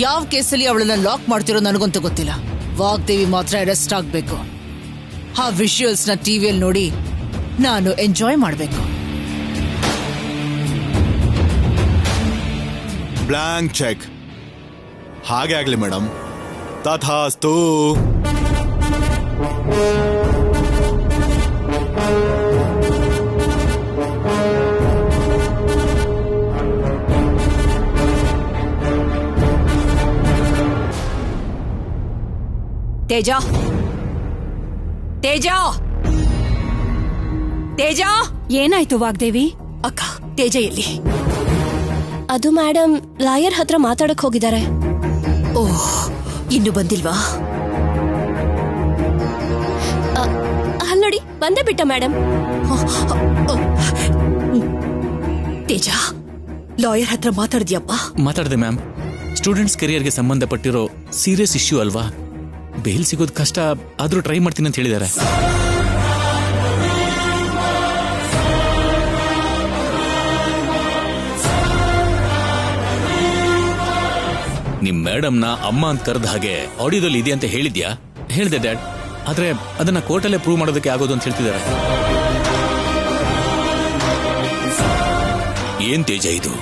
ಯಾವ ಕೇಸಲ್ಲಿ ಅವಳನ್ನ ಲಾಕ್ ಮಾಡ್ತಿರೋ ನನಗಂತೂ ಗೊತ್ತಿಲ್ಲ. ವಾಗ್ದೇವಿ ಮಾತ್ರ ಅರೆಸ್ಟ್ ಆಗ್ಬೇಕು. ಆ ವಿಷುವಲ್ಸ್ ನ ಟಿವಿಯಲ್ಲಿ ನೋಡಿ ನಾನು ಎಂಜಾಯ್ ಮಾಡಬೇಕು. Blank check. ಹಾಗೆ ಆಗ್ಲಿ ಮೇಡಮ್. ತಥಾಸ್ತು. ತೇಜ, ತೇಜ, ತೇಜ, ಏನಾಯ್ತು ವಾಗ್ದೇವಿ? ಅಕ್ಕ, ತೇಜ ಎಲ್ಲಿ? ಅದು ಮೇಡಮ್ ಲಾಯರ್ ಹತ್ರ ಮಾತಾಡಕ್ ಹೋಗಿದ್ದಾರೆ. ಓಹ್, ಇನ್ನು ಬಂದಿಲ್ವಾ? ಅಲ್ಲಿ ನೋಡಿ, ಬಂದೇ ಬಿಟ್ಟ ಮೇಡಮ್. ತೇಜ, ಲಾಯರ್ ಹತ್ರ ಮಾತಾಡಿದ್ಯಪ್ಪ? ಮಾತಾಡಿದೆ ಮ್ಯಾಮ್. ಸ್ಟೂಡೆಂಟ್ಸ್ ಕೆರಿಯರ್ಗೆ ಸಂಬಂಧಪಟ್ಟಿರೋ ಸೀರಿಯಸ್ ಇಶ್ಯೂ ಅಲ್ವಾ, ಬೇಲ್ ಸಿಗೋದು ಕಷ್ಟ, ಆದ್ರೂ ಟ್ರೈ ಮಾಡ್ತೀನಿ ಅಂತ ಹೇಳಿದ್ದಾರೆ. ನಿಮ್ ಮೇಡಮ್ನ ಅಮ್ಮ ಅಂತ ಕರೆದ ಹಾಗೆ ಆಡಿಯೋದಲ್ಲಿ ಇದೆ ಅಂತ ಹೇಳಿದ್ಯಾ? ಹೇಳಿದೆ ಡ್ಯಾಡ್, ಆದ್ರೆ ಅದನ್ನ ಕೋರ್ಟಲ್ಲೇ ಪ್ರೂವ್ ಮಾಡೋದಕ್ಕೆ ಆಗೋದು ಅಂತ ಹೇಳ್ತಿದ್ದಾರೆ. ಏನ್ ತೇಜ ಇದು?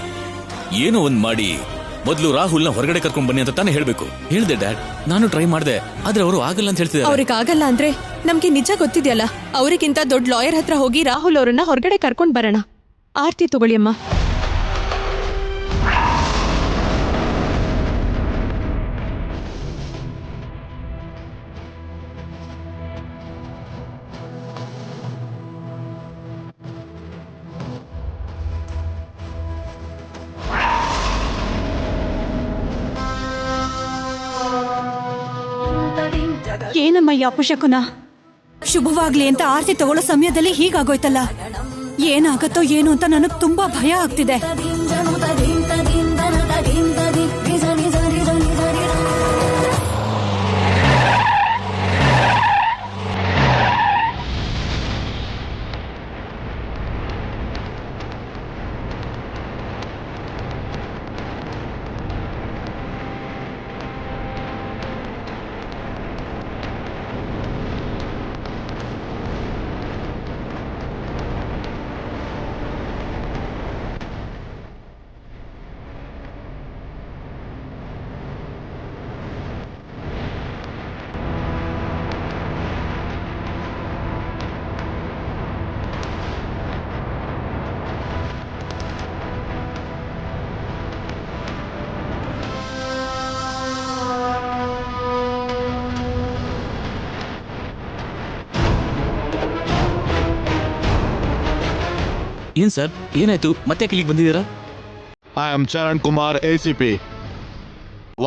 ಏನೋ ಒಂದ್ ಮಾಡಿ ಮೊದಲು ರಾಹುಲ್ನ ಹೊರಗಡೆ ಕರ್ಕೊಂಡ್ ಬನ್ನಿ ಅಂತ ತಾನೇ ಹೇಳ್ಬೇಕು. ಹೇಳ್ದೆ ಡ್ಯಾಡ್, ನಾನು ಟ್ರೈ ಮಾಡ್ದೆ, ಆದ್ರೆ ಅವರು ಆಗಲ್ಲ ಅಂತ ಹೇಳ್ತಿದ್ದಾರೆ. ಅವ್ರಿಗೆ ಆಗಲ್ಲ ಅಂದ್ರೆ ನಮ್ಗೆ ನಿಜ ಗೊತ್ತಿದೆಯಲ್ಲ, ಅವರಿಗಿಂತ ದೊಡ್ಡ ಲಾಯರ್ ಹತ್ರ ಹೋಗಿ ರಾಹುಲ್ ಅವರನ್ನ ಹೊರಗಡೆ ಕರ್ಕೊಂಡ್ ಬರೋಣ. ಆರ್ತಿ ತಗೊಳ್ಳಿ ಅಮ್ಮ. ಏನಮ್ಮ ಈ ಅಪಶಕುನ? ಶುಭವಾಗ್ಲಿ ಅಂತ ಆರ್ತಿ ತಗೊಳ್ಳೋ ಸಮಯದಲ್ಲಿ ಹೀಗಾಗೋಯ್ತಲ್ಲ. ಏನಾಗತ್ತೋ ಏನು ಅಂತ ನನಗ್ ತುಂಬಾ ಭಯ ಆಗ್ತಿದೆ. ಏನ್ ಸರ್, ಏನಾಯ್ತು? ಮತ್ತೆ ಇಲ್ಲಿಗೆ ಬಂದಿದ್ದೀರಾ? I am Charan Kumar, ACP.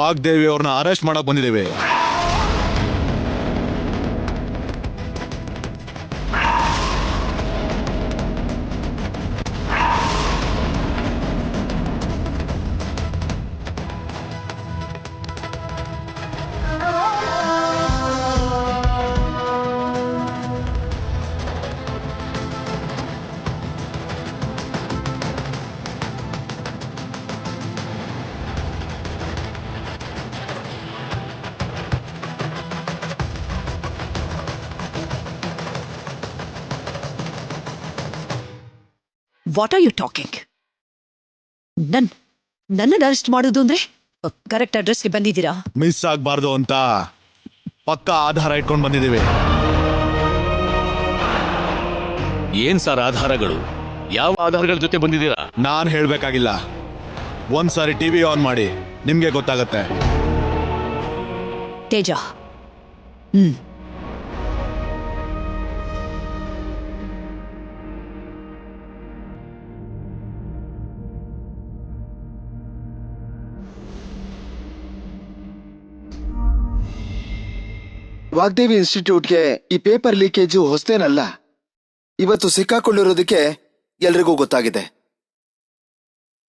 Vagdevi ಅವ್ರನ್ನ ಅರೆಸ್ಟ್ ಮಾಡಕ್ ಬಂದಿದ್ದೇವೆ. What are you talking? ನನ್ನನ್ನು ಅರೆಸ್ಟ್ ಮಾಡೋದು ಅಂದ್ರೆ ಕರೆಕ್ಟ್ ಅಡ್ರೆಸ್ಗೆ ಬಂದಿದ್ದೀರಾ? ಮಿಸ್ ಆಗ್ಬಾರ್ದು ಅಂತ ಪಕ್ಕ ಆಧಾರ ಇಟ್ಕೊಂಡು ಬಂದಿದ್ದೀವಿ. ಏನ್ ಸರ್ ಆಧಾರಗಳು? ಯಾವ ಆಧಾರಗಳ ಜೊತೆ ಬಂದಿದ್ದೀರಾ? ನಾನ್ ಹೇಳ್ಬೇಕಾಗಿಲ್ಲ, ಒಂದ್ಸಾರಿ ಟಿವಿ ಆನ್ ಮಾಡಿ, ನಿಮ್ಗೆ ಗೊತ್ತಾಗತ್ತೆ. ತೇಜ, ವಾಗ್ದೇವಿ ಇನ್ಸ್ಟಿಟ್ಯೂಟ್ಗೆ ಈ ಪೇಪರ್ ಲೀಕೇಜು ಹೊಸದೇನಲ್ಲ. ಇವತ್ತು ಸಿಕ್ಕಾಕೊಂಡಿರೋದಕ್ಕೆ ಎಲ್ರಿಗೂ ಗೊತ್ತಾಗಿದೆ.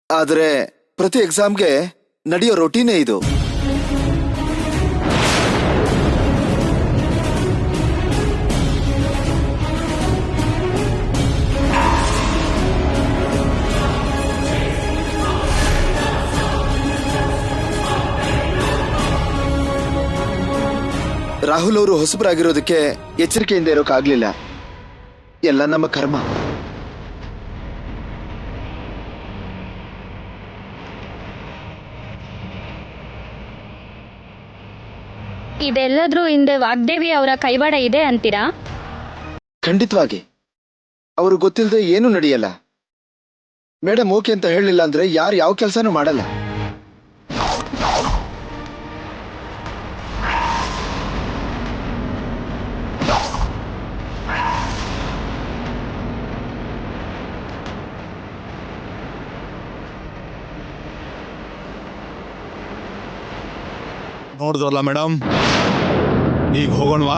ಆದರೆ ಪ್ರತಿ ಎಕ್ಸಾಮ್ಗೆ ನಡೆಯೋ ರೊಟೀನೇ ಇದು. ರಾಹುಲ್ ಅವರು ಹೊಸಬರಾಗಿರೋದಕ್ಕೆ ಎಚ್ಚರಿಕೆಯಿಂದ ಇರೋಕ್ಕಾಗ್ಲಿಲ್ಲ. ಎಲ್ಲ ನಮ್ಮ ಕರ್ಮ. ಇದೆಲ್ಲದ್ರೂ ಹಿಂದೆ ವಾಗ್ದೇವಿ ಅವರ ಕೈವಾಡ ಇದೆ ಅಂತೀರಾ? ಖಂಡಿತವಾಗಿ. ಅವರು ಗೊತ್ತಿಲ್ಲದೆ ಏನೂ ನಡೆಯಲ್ಲ. ಮೇಡಮ್ ಓಕೆ ಅಂತ ಹೇಳಲಿಲ್ಲ ಅಂದ್ರೆ ಯಾರು ಯಾವ ಕೆಲಸನೂ ಮಾಡಲ್ಲ. ನೋಡಿದ್ರಲ್ಲ ಮೇಡಮ್, ಈಗ ಹೋಗೋಣವಾ?